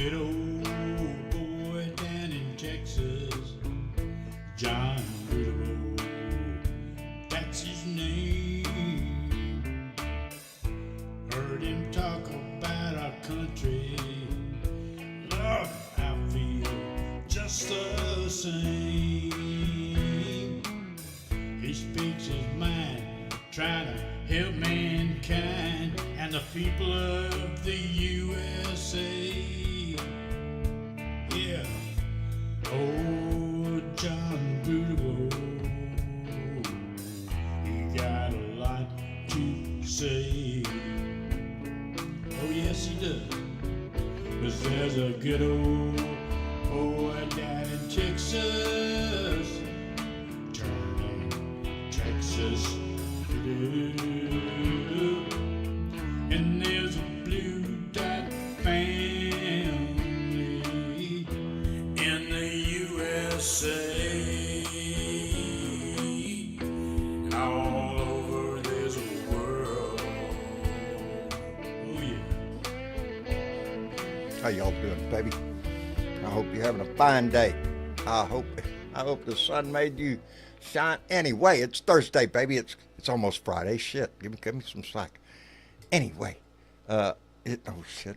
good old boy down in Texas, John Beautiful, that's his name. Heard him talk about our country, Lord, I feel just the same. He speaks his mind, trying to help mankind and the people of the USA. Yeah, oh, John Beautiful, he got a lot to say. Oh yes he does, 'cause there's a good old boy down in Texas, turning Texas blue. And there's a blue dot family in the USA. All over this world. Oh yeah. How y'all doing, baby? I hope you're having a fine day. I hope the sun made you shine. Anyway, it's Thursday, baby. It's almost Friday. Shit, give me some slack. Anyway, oh shit.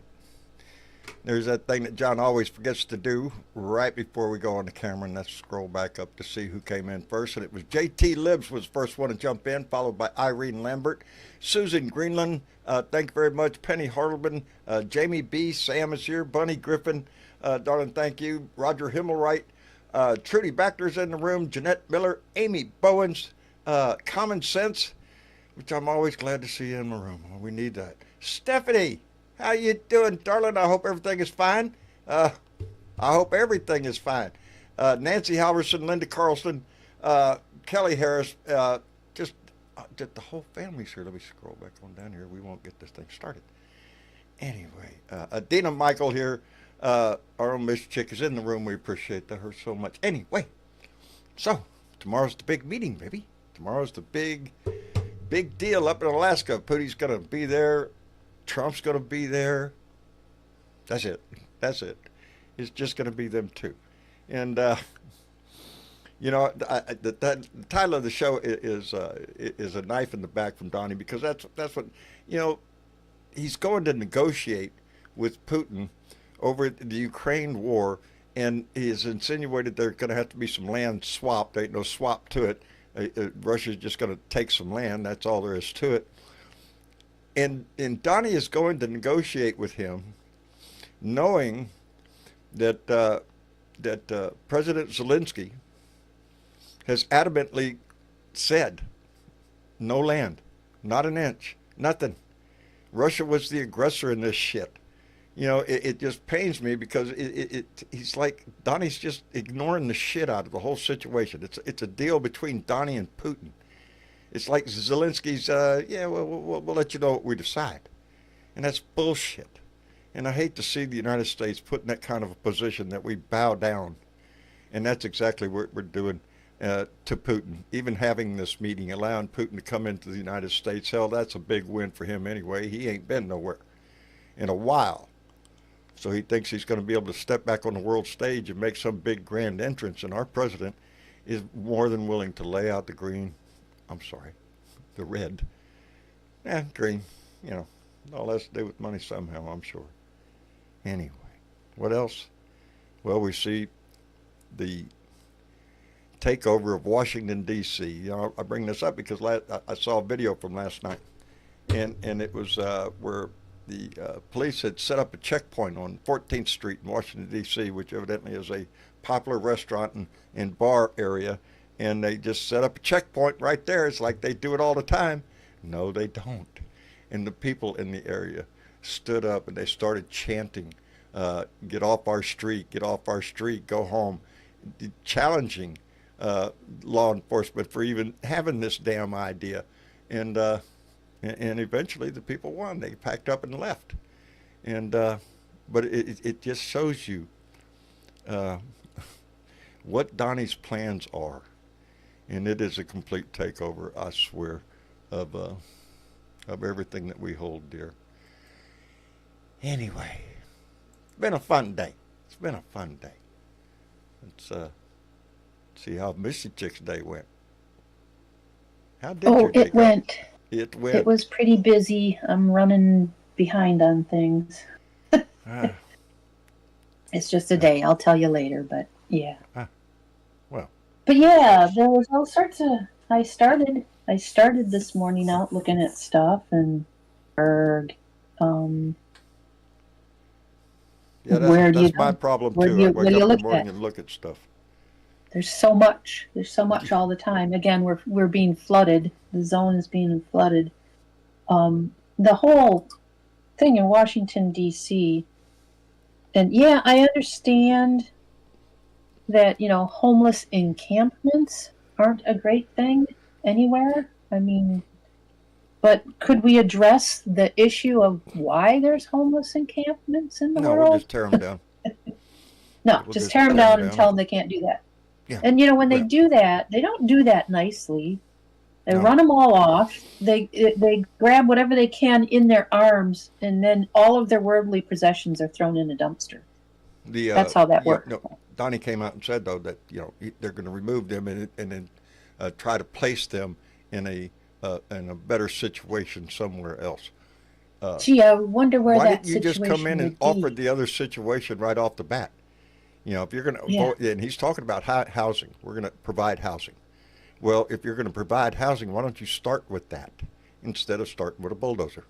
There's that thing that John always forgets to do right before we go on the camera, and let's scroll back up to see who came in first. And it was JT Libs was the first one to jump in, followed by Irene Lambert, Susan Greenland. Thank you very much. Penny Hartleman, Jamie B. Sam is here. Bunny Griffin, darling, thank you. Roger Himmelwright, Trudy Bacter's in the room. Jeanette Miller, Amy Bowens, Common Sense, which I'm always glad to see you in the room. We need that. Stephanie, how you doing, darling? I hope everything is fine. I hope everything is fine. Nancy Halverson, Linda Carlson, Kelly Harris, just the whole family's here. Let me scroll back on down here. We won't get this thing started. Anyway, Dina Michael here. Our own Miss Chick is in the room. We appreciate her so much. Anyway, so tomorrow's the big meeting, baby. Tomorrow's the big deal up in Alaska. Putin's going to be there. Trump's going to be there. That's it. It's just going to be them two. And, you know, the title of the show is A Knife in the Back from Donnie, because that's what, you know, he's going to negotiate with Putin over the Ukraine war, and he has insinuated there's going to have to be some land swap. There ain't no swap to it. Russia's just going to take some land. That's all there is to it. And Donnie is going to negotiate with him, knowing that President Zelensky has adamantly said, no land, not an inch, nothing. Russia was the aggressor in this shit. You know, it just pains me because he's like, Donnie's just ignoring the shit out of the whole situation. It's a deal between Donnie and Putin. It's like Zelensky's, yeah, we'll let you know what we decide. And that's bullshit. And I hate to see the United States put in that kind of a position that we bow down. And that's exactly what we're doing to Putin. Even having this meeting, allowing Putin to come into the United States, hell, that's a big win for him anyway. He ain't been nowhere in a while. So he thinks he's going to be able to step back on the world stage and make some big grand entrance. And our president is more than willing to lay out the red. Green, you know, all has to do with money somehow, I'm sure. Anyway, what else? Well, we see the takeover of Washington, D.C. You know, I bring this up because I saw a video from last night, and it was where the police had set up a checkpoint on 14th Street in Washington, D.C., which evidently is a popular restaurant and bar area, and they just set up a checkpoint right there. It's like they do it all the time. No, they don't. And the people in the area stood up and they started chanting, get off our street, get off our street, go home, challenging law enforcement for even having this damn idea. And eventually the people won. They packed up and left. And but it just shows you what Donnie's plans are. And it is a complete takeover, I swear, of everything that we hold dear. Anyway, been a fun day. It's been a fun day. Let's see how Missy Chick's day went. How did your Oh, day it go? went. It It went. was pretty busy. I'm running behind on things. Ah, It's just a ah, day. I'll tell you later, but yeah. ah. Well, But yeah, there was all sorts of. I started this morning out looking at stuff and erg. Um, yeah, where do you that's my go? problem Where do too. I you what wake do you up in the look morning at? and look at stuff. There's so much. There's so much all the time. Again, we're being flooded. The zone is being flooded. The whole thing in Washington D.C. And yeah, I understand that homeless encampments aren't a great thing anywhere. I mean, but could we address the issue of why there's homeless encampments in the No, we'll world? just tear them down. No, We'll just just tear them tear them down and down. tell them they can't do that. Yeah. And when they Well, do that, they don't do that nicely. They no. run them all off. They grab whatever they can in their arms, and then all of their worldly possessions are thrown in a dumpster. The That's how that yeah, works. no. Donnie came out and said though that they're going to remove them and then try to place them in a better situation somewhere else. Uh, Gee, I wonder where why that didn't you just come situation in and would offer be. the other situation right off the bat? If you're going to Yeah. avoid, and he's talking about housing, we're going to provide housing. Well, if you're going to provide housing, why don't you start with that instead of starting with a bulldozer?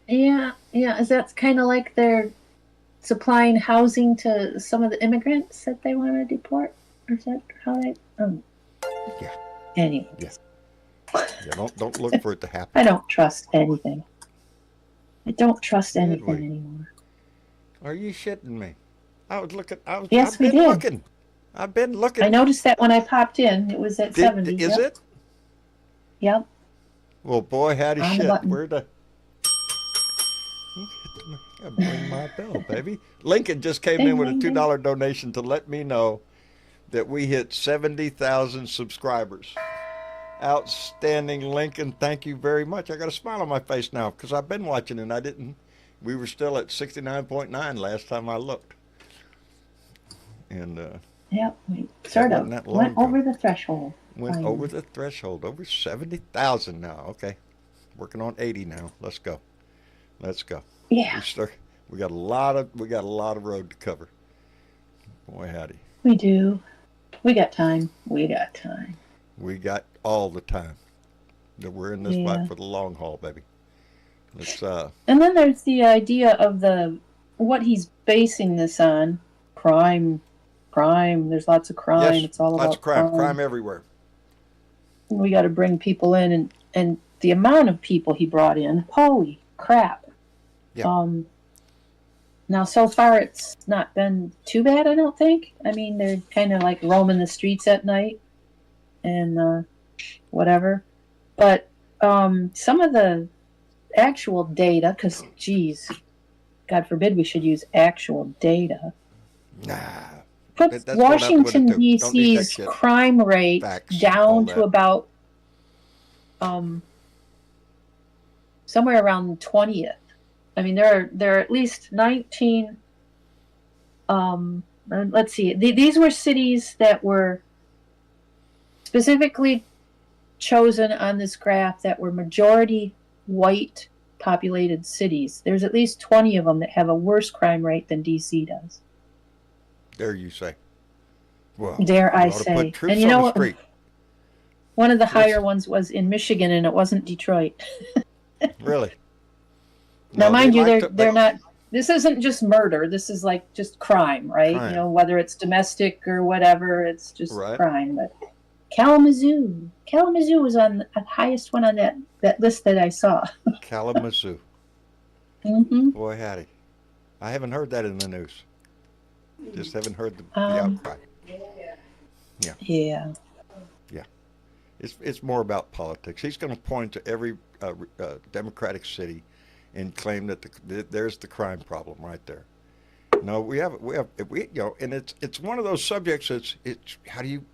Yeah, yeah. Is that kind of like they're supplying housing to some of the immigrants that they want to deport? Or is that how they? Yeah, Anyway, yeah, yeah. Don't look for it to happen. I don't trust anything. I don't trust Did anything we? anymore. Are you shitting me? I was looking. I've Yes, we been did. looking. I've been I looking. noticed that when I popped in, it was at 70. Is Yep, it? yep, Well, boy, howdy on the shit. button. Where the? Gotta ring my bell, baby. Lincoln just came in Ding, with a ding, two ding. dollar donation to let me know that we hit 70,000 subscribers. Outstanding, Lincoln. Thank you very much. I got a smile on my face now because I've been watching and I didn't. We were still at 69.9 last time I looked, and Yep, we that sort wasn't of that long went ago. over the threshold Went over finally. the threshold, over 70,000 now. Okay, working on 80 now. Let's go. Let's go. Yeah, We start. We got a lot of road to cover. Boy, howdy. we do. We got time. We got time. We got all the time. That we're in this fight Yeah. for the long haul, baby. Let's And then there's the idea of what he's basing this on. Crime. Crime. There's lots of crime. yes, It's all lots of about crime. crime. Crime everywhere. We got to bring people in, and the amount of people he brought in. Holy crap. Yeah. Now, so far, it's not been too bad, I don't think. I mean, they're kind of like roaming the streets at night and whatever. But some of the actual data, because, geez, God forbid we should use actual data, Nah. puts That's going out the window Washington, too. Don't need that D.C.'s shit. crime rate Facts. All down to that. about um, somewhere around 20th. I mean, there are at least 19. Let's see. These were cities that were specifically chosen on this graph that were majority white populated cities. There's at least 20 of them that have a worse crime rate than DC does. Dare you say? Well, Dare you I ought to say. put And troops you on know the what? street. One of the Let's higher ones was in Michigan, and it wasn't Detroit. really. Now, No, they mind you, like to. they're not. This isn't just murder. This is like just crime, right? Crime. Whether it's domestic or whatever, it's just Right. crime. But Kalamazoo was on the highest one on that list that I saw. Kalamazoo. hmm Boy, howdy. I haven't heard that in the news. Just haven't heard the Um, outcry. Yeah, yeah. yeah. It's more about politics. He's going to point to every Democratic city and claim that there's the crime problem right there. No, we and it's one of those subjects. It's how do you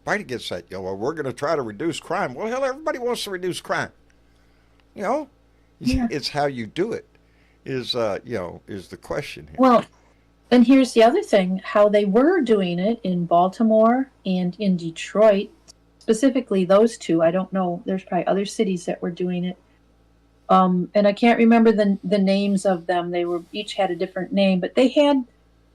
fight against that? Well, we're going to try to reduce crime. Well, hell, everybody wants to reduce crime. You know, Yeah. it's how you do it. is is the question here. Well, and here's the other thing, how they were doing it in Baltimore and in Detroit, specifically those two. I don't know. There's probably other cities that were doing it. And I can't remember the names of them. They were each had a different name, but they had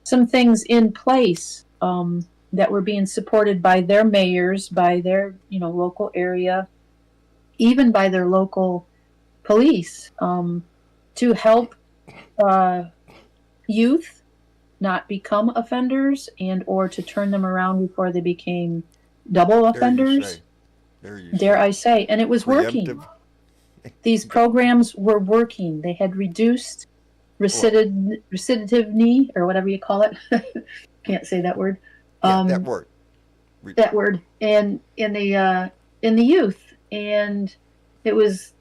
some things in place that were being supported by their mayors, by their local area, even by their local police, to help youth not become offenders and or to turn them around before they became double offenders. Dare I say. And it was working. These programs were working. They had reduced recidivism, or whatever you call it. Can't say that word. That word. That word. And in the youth. And it was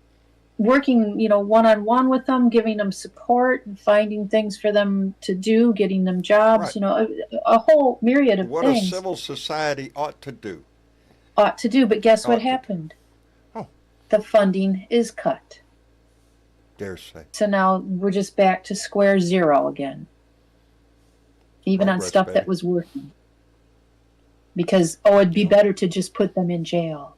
working, one-on-one with them, giving them support and finding things for them to do, getting them jobs, Right. A whole myriad of what things. a civil society ought to do. But guess what happened? Oh. The funding is cut. Dare say. So now we're just back to square zero again. Even on stuff that was working. Because, it'd be better to just put them in jail.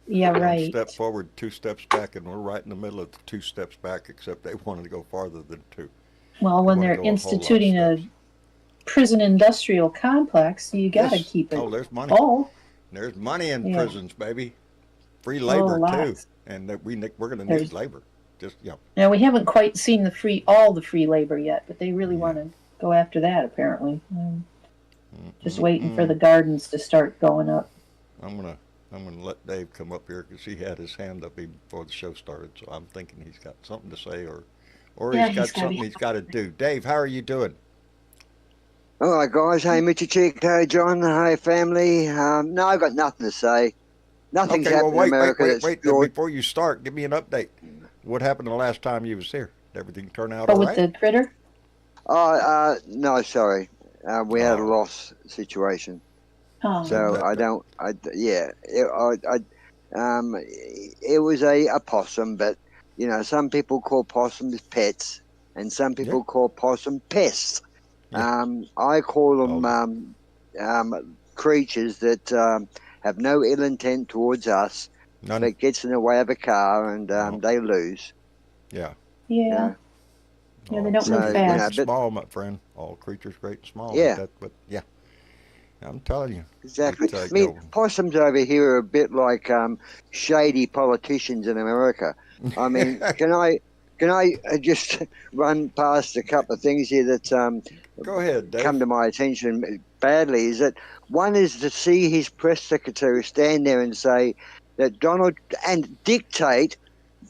Yeah, right. 1 step forward, 2 steps back, and we're right in the middle of the 2 steps back, except they wanted to go farther than 2. Well, when they're instituting a prison industrial complex, you got to keep it. Oh, there's money. There's money in prisons, baby. Free labor too, and that we're going to need labor. Now we haven't quite seen all the free labor yet, but they really want to go after that. Apparently, just waiting for the gardens to start going up. I'm gonna let Dave come up here because he had his hand up even before the show started. So I'm thinking he's got something to say, or he's got something he's got to do. Dave, how are you doing? All right, guys. Hey, Mitchy Chick. Hey, John. Hey, family. No, I've got nothing to say. Nothing's happened in America. Wait. Before you start, give me an update. What happened the last time you was here? Did everything turn out all right? With the critter? No, sorry. We had a loss situation. Oh. So it was a possum, but some people call possums pets, and some people call possum pests. I call them creatures that have no ill intent towards us, but gets in the way of a car, and they lose. Yeah, they don't move fast. Small, my friend. All creatures great and small. Yeah. But I'm telling you. Exactly. I mean, possums over here are a bit like shady politicians in America. I mean, can I just run past a couple of things here that go ahead, Dave. Come to my attention badly? Is that one is to see his press secretary stand there and say that and dictate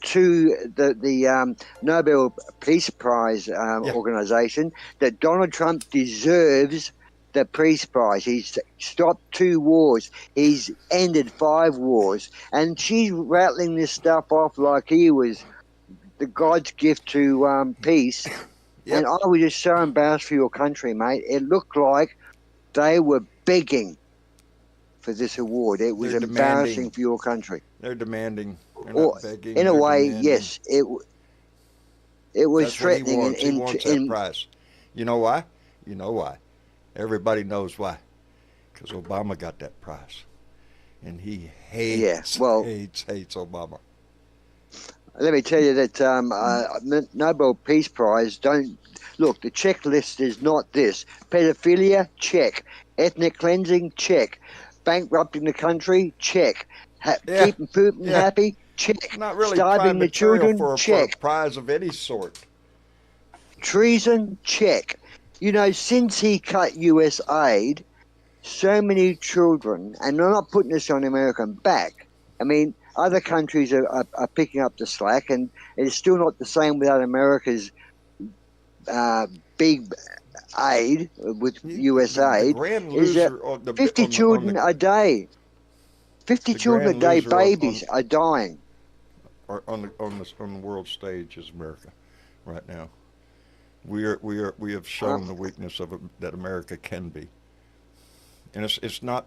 to the Nobel Peace Prize organization that Donald Trump deserves the Peace Prize. He's stopped 2 wars. He's ended 5 wars. And she's rattling this stuff off like he was the God's gift to peace. And I was just so embarrassed for your country, mate. It looked like they were begging for this award. It was embarrassing for your country. They're demanding. They're not begging. In a way, yes. It was That's threatening. What he wants that prize. You know why? Everybody knows why. Because Obama got that prize. And he hates Obama. Let me tell you that Nobel Peace Prize look, the checklist is not this. Pedophilia, check. Ethnic cleansing, check. Bankrupting the country, check. Keeping Putin happy, check. Not really starving the children, check. For a prize of any sort. Treason, check. Since he cut U.S. aid, so many children, and I'm not putting this on the American back. I mean, other countries are picking up the slack, and it's still not the same without America's big aid with U.S. aid. Is that 50 children a day? 50 children a day, babies are dying. On the world stage is America right now. We have shown the weakness that America can be, and it's not.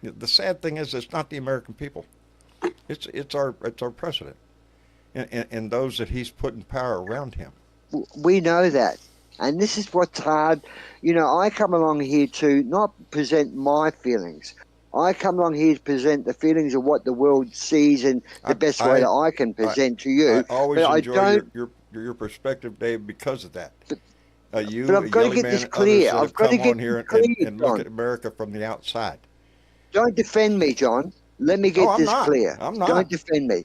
The sad thing is, it's not the American people. It's our president, and those that he's put in power around him. We know that. And this is what's hard. You know, I come along here to not present my feelings. I come along here to present the feelings of what the world sees in the best way that I can present to you. I always but enjoy I don't, your perspective, Dave, because of that. You, but I've got to Yelly get Man, this and others clear. that I've have got to come get on here this clear, and look John. at America from the outside. Don't defend me, John. Let me get I'm this not. clear. I'm not. Don't defend me.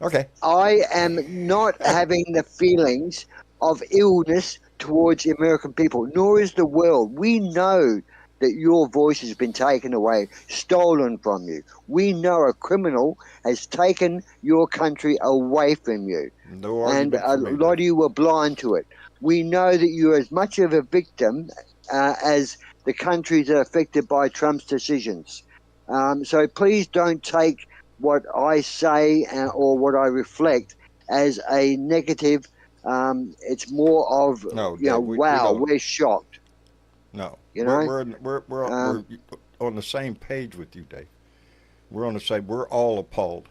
Okay. I am not having the feelings of illness towards the American people, nor is the world. We know that your voice has been taken away, stolen from you. We know a criminal has taken your country away from you. No And argument a for me. lot of you were blind to it. We know that you're as much of a victim as the countries that are affected by Trump's decisions. So please don't take what I say or what I reflect as a negative. It's more of, No, you know, Dave, we wow, don't. we're shocked. No, You know? we're on the same page with you, Dave. We're on the same. We're all appalled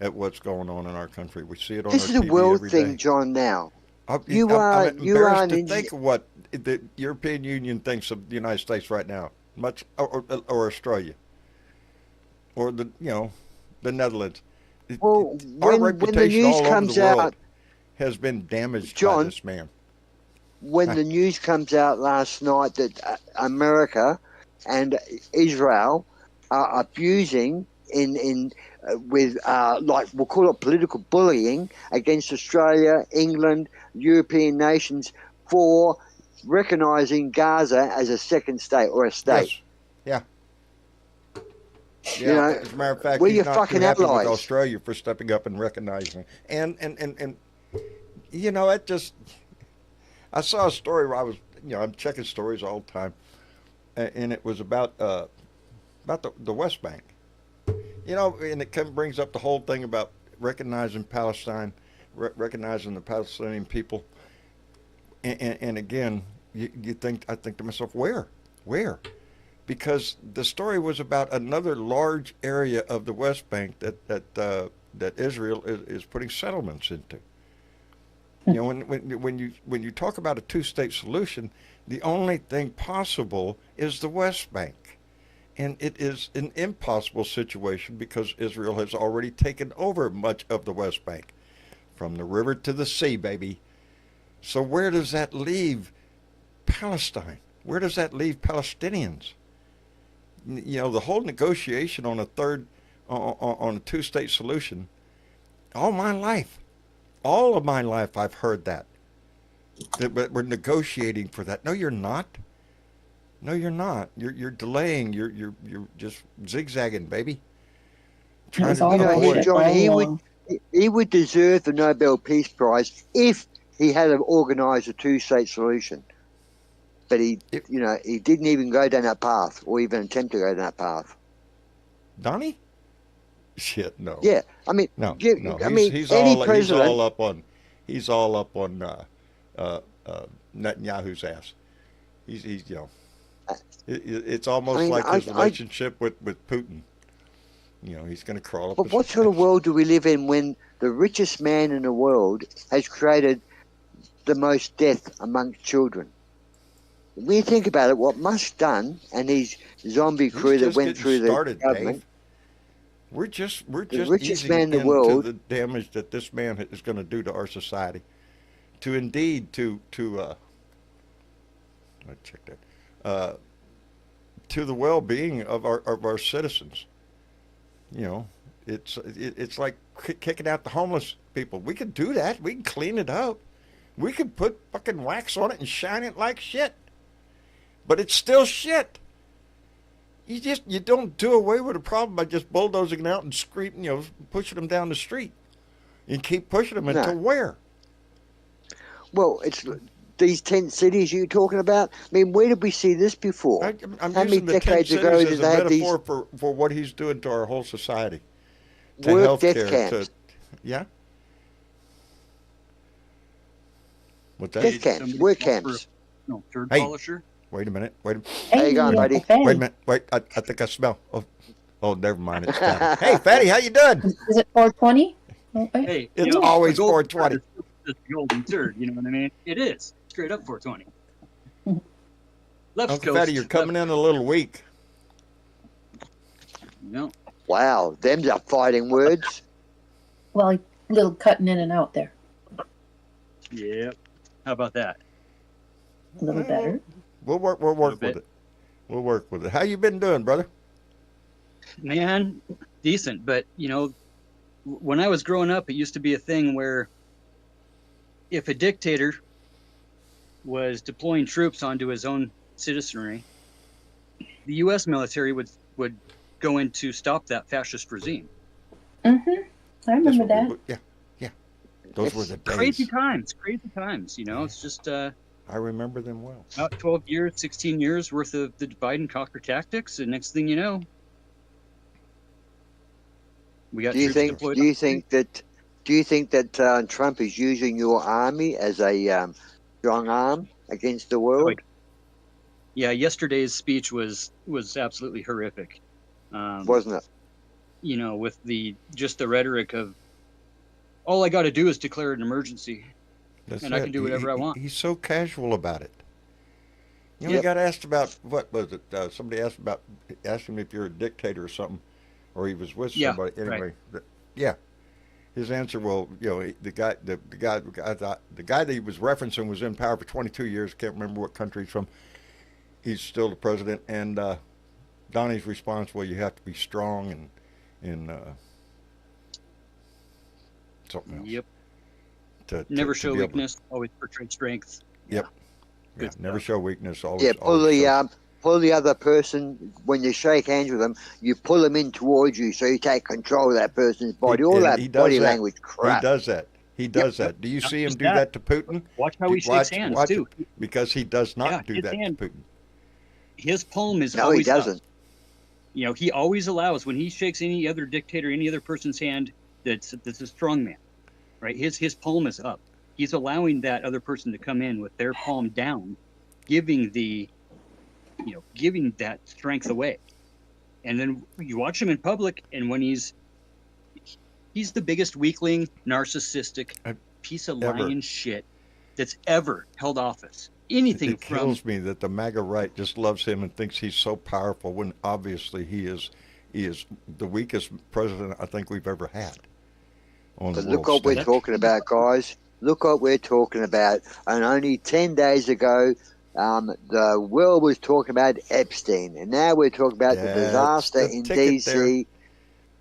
at what's going on in our country. We see it on This our is a TV world every thing, day. John, now. I'm You are embarrassed an to engineer. think of what the European Union thinks of the United States right now, much or Australia, or the Netherlands. Well, Our when the reputation news all over comes the world out, has been damaged by John, this man. when the news comes out last night that America and Israel are abusing with like we'll call it political bullying against Australia, England, European nations for recognizing Gaza as a second state or a state. Yes. Yeah. You Yeah. know, As a matter of fact, we're he's your not too fucking happy with allies. Australia for stepping up and recognizing. And you know, it just. I saw a story where I'm checking stories all the time, and it was about the West Bank. You know, and it brings up the whole thing about recognizing Palestine, recognizing the Palestinian people. And again, I think to myself, where? Because the story was about another large area of the West Bank that Israel is putting settlements into. You know, when you talk about a two-state solution, the only thing possible is the West Bank. And it is an impossible situation because Israel has already taken over much of the West Bank, from the river to the sea, baby. So where does that leave Palestine? Where does that leave Palestinians? You know, the whole negotiation on a two-state solution, all of my life I've heard that we're negotiating for that. No, you're not. No, you're not. You're delaying. You're just zigzagging, baby. Trying to avoid. John, he would deserve the Nobel Peace Prize if he had organised a two-state solution. But he didn't even go down that path, or even attempt to go down that path. Donnie? Shit, no. Yeah, I mean, no. He's any president. He's all up on Netanyahu's ass. He's you know. It's almost like his relationship with Putin. You know, he's going to crawl up. But what sort of world do we live in when the richest man in the world has created the most death amongst children? When you think about it, what Musk's done and his zombie crew that went through the government. Dave. We're just richest easing man in the into world. The damage that this man is going to do to our society. To check that. To the well-being of our citizens. You know, it's like kicking out the homeless people. We could do that. We can clean it up. We could put fucking wax on it and shine it like shit. But it's still shit. You don't do away with a problem by just bulldozing it out and pushing them down the street. You keep pushing them until where? Well, it's these tent cities you're talking about. I mean, where did we see this before? I'm How many using the decades 10 ago cities did as they a have these metaphor for what he's doing to our whole society. To work death healthcare, camps? Yeah. What's that? Death camps, work camps. No, turd Hey. polisher. Wait a minute. How you going, buddy? Fatty. Wait a minute. Wait. I think I smell. Oh, never mind. It's Fatty. Hey, Fatty, how you doing? Is it 420? Okay. Hey, It's always 420. this golden turd. You know what I mean? It is straight up 420. Left Uncle coast. Fatty, you're coming in a little weak. No. Wow, them's are fighting words. Well, a little cutting in and out there. Yep. How about that? A little better. We'll work with bit. it. We'll work with it. How you been doing, brother? Man, decent. But, when I was growing up, it used to be a thing where if a dictator was deploying troops onto his own citizenry, the U.S. military would go in to stop that fascist regime. Mm-hmm. I remember that. Yeah. Those were the days. Crazy times. It's just I remember them well. about 12 years, 16 years worth of the divide and conquer tactics, and next thing you know, we got Do you troops think? deployed. Do you think that Trump is using your army as a strong arm against the world? Yeah, yesterday's speech was absolutely horrific. Wasn't it? With the rhetoric of all I got to do is declare an emergency, and I can do whatever I want. He's so casual about it. He Yep. got asked about, what was it? Somebody asked him if you're a dictator or something, or he was with Yeah, somebody. Anyway, right. yeah. His answer, well, the guy that he was referencing was in power for 22 years. Can't remember what country he's from. He's still the president, and Donnie's response, well, you have to be strong and something else. Yep. To Never to show be able to- weakness, always portray strength. Yep. Yeah, Good never stuff. show weakness. Always. Yeah, always show. pull the other person when you shake hands with them. You pull them in towards you, so you take control of that person's body. All And that he does body that. language crap. He does that. He does that. Do you see him just do that. that to Putin? Watch how he shakes hands watch too. it, because he does not Yeah, do his that hand- to Putin. His palm is No, he always up. doesn't. He always allows when he shakes any other dictator, any other person's hand that's a strong man, right? His palm is up. He's allowing that other person to come in with their palm down, giving that strength away. And then you watch him in public, and when he's the biggest weakling, narcissistic piece of Ever. lying shit that's ever held office. Anything It from kills me that the MAGA right just loves him and thinks he's so powerful when obviously he is the weakest president I think we've ever had. On the But look world what we're stage. talking about, guys. Look what we're talking about. And only 10 days ago, the world was talking about Epstein. And now we're talking about the That's disaster the in ticket D.C.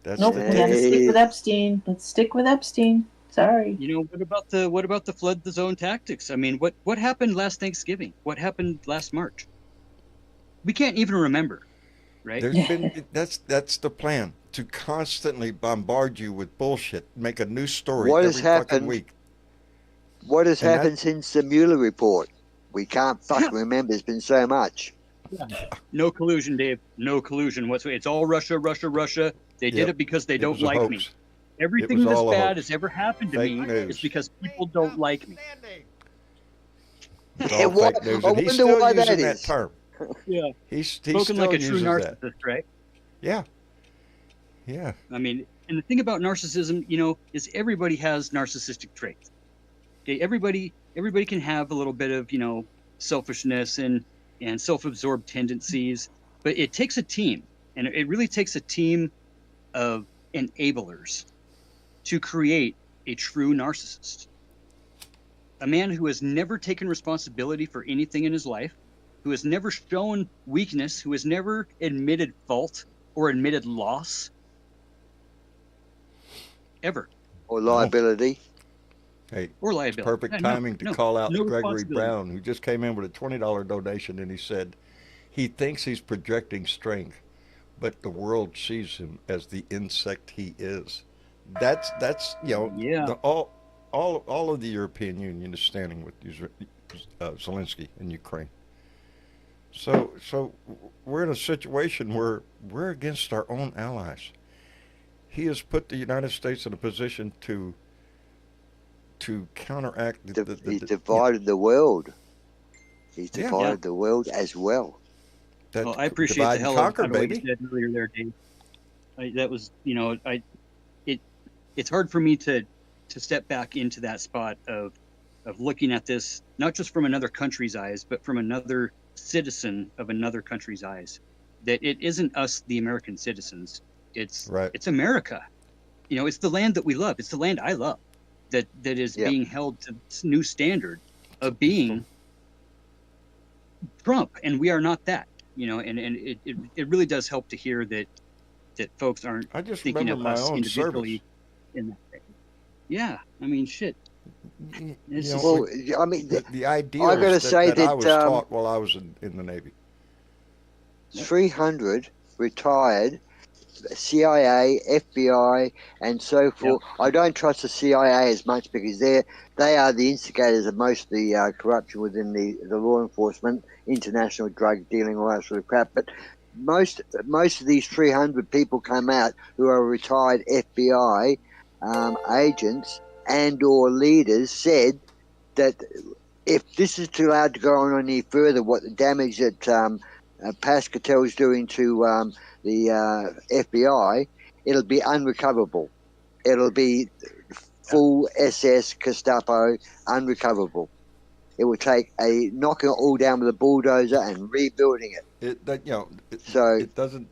That's Nope, the we ticket. gotta stick with Epstein. Let's stick with Epstein. Sorry. what about the flood the zone tactics? I mean, what happened last Thanksgiving? What happened last March? We can't even remember, right? There's been that's the plan, to constantly bombard you with bullshit, make a new story What every has fucking happened? week. What has And happened since the Mueller report? We can't fucking remember. There's been so much. No collusion, Dave. No collusion whatsoever. It's all Russia, Russia, Russia. They did Yep. it because they It don't was a like me. hoax. Everything was that's all a bad hoax. has ever happened to Fake me news. is because people don't like me. It's Yeah, all what- fake news, I and he's wonder still why using that that is. term. Yeah. He's Spoken still like a true uses narcissist, that. right? Yeah. Yeah. I mean, and the thing about narcissism, is everybody has narcissistic traits. Okay, everybody can have a little bit of, selfishness and self-absorbed tendencies, but it takes a team, and it really takes a team of enablers to create a true narcissist. A man who has never taken responsibility for anything in his life, who has never shown weakness, who has never admitted fault or admitted loss, ever, Or liability. Hey, or it's liability. perfect Yeah, no, timing to no, call out no Gregory responsibility. Brown, who just came in with a $20 donation, and he said he thinks he's projecting strength, but the world sees him as the insect he is. That's Yeah. all of the European Union is standing with Zelensky in Ukraine. So we're in a situation where we're against our own allies. He has put the United States in a position to counteract He's divided the world. He's Yeah. divided the world as well. that Well, I appreciate divide the and hell conquer, out of what baby. you said earlier there, Dave. That was, it's hard for me to to step back into that spot of looking at this not just from another country's eyes, but from another citizen of another country's eyes. That it isn't us, the American citizens. It's America. You know, it's the land that we love. It's the land I love. That is being held to this new standard of being Trump, and we are not that. You know, and it really does help to hear that folks aren't I just thinking remember of my us own individually service. in that way. Yeah, I mean, shit. You It's know, just- Well, I mean, the ideals I gotta say that I that, was taught while I was in the Navy. 300 retired CIA, FBI, and so forth. I don't trust the CIA as much because they are the instigators of most of the corruption within the law enforcement, international drug dealing, all that sort of crap. But most of these 300 people come out who are retired FBI agents and or leaders said that if this is allowed to go on any further, what the damage that Pascatel is doing to the FBI, it'll be unrecoverable. It'll be full SS Gestapo, unrecoverable. It will take a knocking it all down with a bulldozer and rebuilding it. It doesn't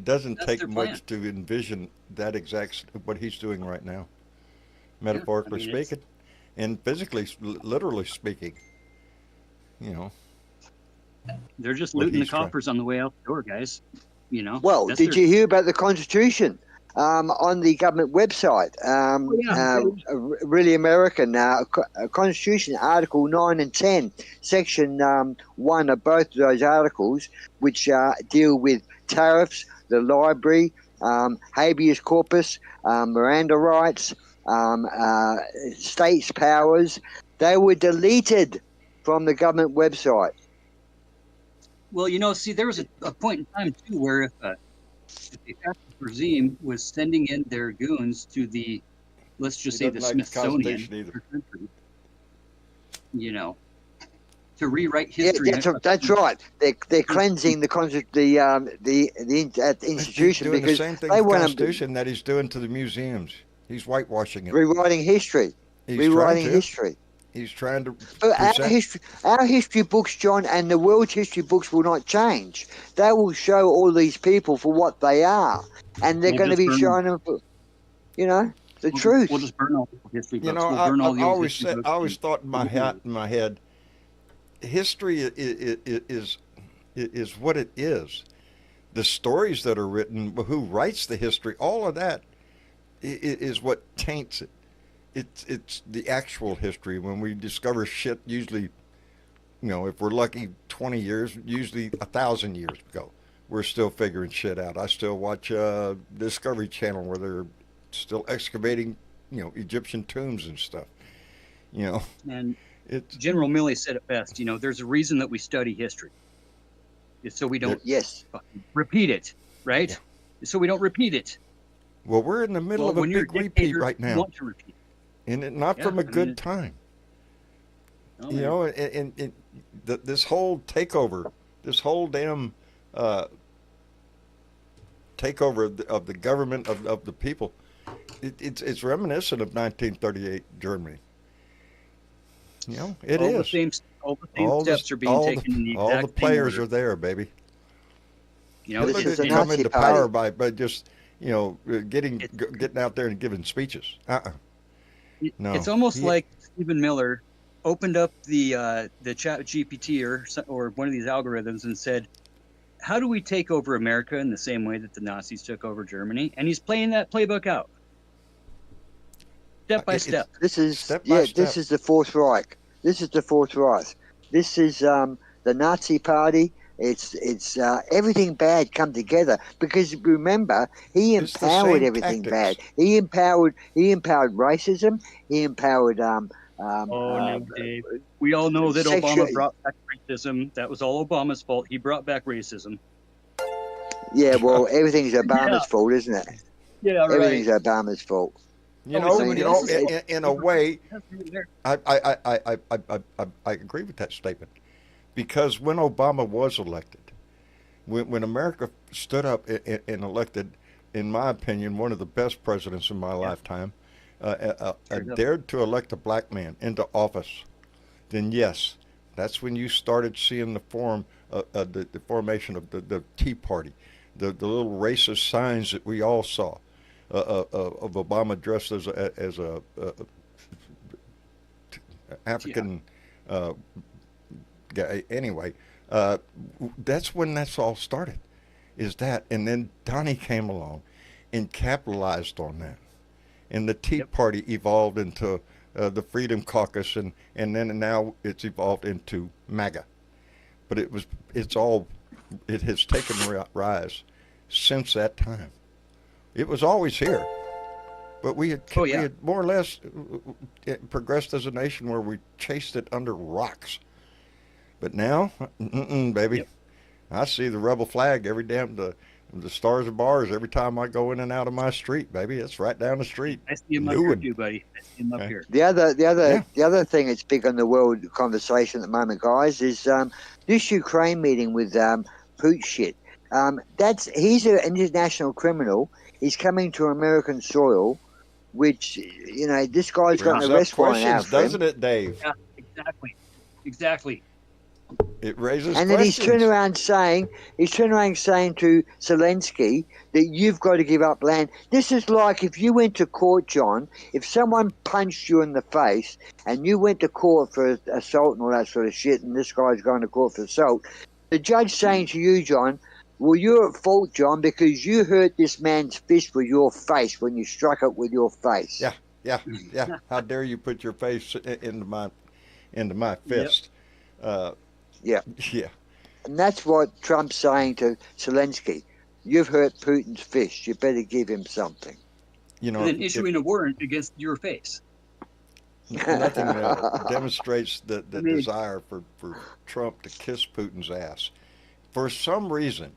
That's take their much plan. to envision that exact what he's doing right now, metaphorically it's- speaking, and physically, literally speaking. You know, They're just what looting the he's trying- coffers on the way out the door, guys. You know. Well, That's did their- you hear about the Constitution on the government website? Really American Constitution, Article 9 and 10, Section 1 of both of those articles, which deal with tariffs, the library, habeas corpus, Miranda rights, states' powers. They were deleted from the government website. Well, you know, see, there was a point in time too where if the fascist regime was sending in their goons to the, let's just He say, the doesn't like the Smithsonian, Constitution either. country, you know, to rewrite Yeah, history. that's right. They're cleansing the institution he's doing because the same thing they with the want to Constitution that he's doing to the museums. He's whitewashing it. rewriting history. He's Rewriting trying to. history. He's trying to But present. our history books, John, and the world's history books will not change. They will show all these people for what they are, and they're We'll going to just be burn showing them, for, the truth. We'll just burn all the history books. You know, we'll burn all I the old always history said, books I always and- thought in my head, history is what it is. The stories that are written, who writes the history, all of that is what taints it. It's the actual history. When we discover shit, usually, if we're lucky, 20 years, usually 1,000 years ago, we're still figuring shit out. I still watch Discovery Channel where they're still excavating, Egyptian tombs and stuff. And It's General Milley said it best. You know, there's a reason that we study history. It's so we don't Yes. fucking repeat it, right? Yeah. So we don't repeat it. well, we're in the middle of a when you're big repeat dictator, right you now, want to repeat. and not Yeah, from a I mean, good time. Oh, man. And this whole takeover, this whole damn takeover of the government of the people, it's reminiscent of 1938 Germany. It all is. The same, all the same All the- steps are being all taken in the all exact the players same are order. there, baby. You know, This Hitler is a didn't come Nazi into party. power by just getting out there and giving speeches. No. It's almost He- like Stephen Miller opened up the Chat GPT or one of these algorithms and said, "How do we take over America in the same way that the Nazis took over Germany?" And he's playing that playbook out, step by It's- step. This is Step by step. This is the Fourth Reich. This is the Fourth Reich. This is the Nazi Party. It's everything bad come together because remember he It's the empowered same everything tactics. bad. He empowered racism. He empowered Oh no, Dave. We all know that sexual- Obama brought back racism. That was all Obama's fault. He brought back racism. yeah. Well, everything's Obama's Yeah. fault, isn't it? Yeah, Everything's Obama's fault. somebody else's fault. In a way, That's right there. I agree with that statement, because when Obama was elected, when America stood up and elected, in my opinion, one of the best presidents in my lifetime, dared to elect a black man into office, then yes, that's when you started seeing the formation of the Tea Party, the little racist signs that we all saw of Obama dressed as a African guy. Anyway, that's when that's all started. Is that, and then Donnie came along and capitalized on that, and the Tea Party evolved into the Freedom Caucus, and then now it's evolved into MAGA. But it has taken rise since that time. It was always here, but we had more or less progressed as a nation where we chased it under rocks. But now, baby, I see the rebel flag every damn the stars and bars every time I go in and out of my street, baby. It's right down the street. I see him up here too, buddy. I see him up here. The other thing that's big on the world conversation at the moment, guys, is this Ukraine meeting with Putin shit. He's an international criminal. He's coming to American soil, which this guy's got an arrest warrant out for him. Doesn't it, Dave? Yeah, exactly. It raises and then questions. he's turned around saying to Zelensky that you've got to give up land. This is like if you went to court, John, if someone punched you in the face and you went to court for assault and all that sort of shit, and this guy's going to court for assault, the judge saying to you, John, well, you're at fault, John, because you hurt this man's fist with your face when you struck it with your face. Yeah. How dare you put your face into my fist? Yeah. Yeah. And that's what Trump's saying to Zelensky. You've hurt Putin's fist. You better give him something. And then issuing a warrant against your face. Nothing demonstrates the desire for Trump to kiss Putin's ass. For some reason,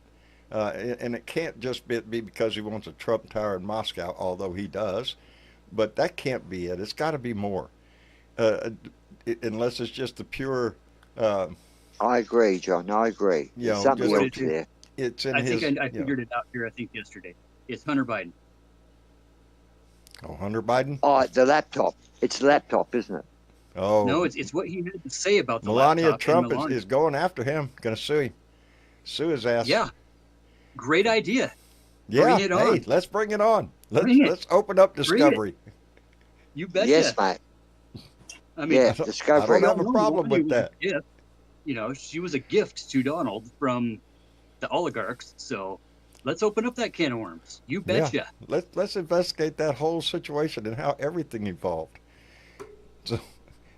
and it can't just be because he wants a Trump Tower in Moscow, although he does, but that can't be it. It's got to be more. Unless it's just the pure... I agree, John. I agree. There's something else there. It's in I figured it out here, yesterday. It's Hunter Biden. Oh, Hunter Biden? Oh, the laptop. It's the laptop, isn't it? Oh. No, it's what he had to say about the Melania laptop. Trump is going after him. Going to sue him. Sue his ass. Yeah. Great idea. Yeah. Bring it on. Hey, let's bring it on. Let's open up Discovery. You betcha. Yes, mate. I mean, Discovery. I don't have a problem with that. She was a gift to Donald from the oligarchs. So let's open up that can of worms. You betcha. Yeah. Let's investigate that whole situation and how everything evolved. So,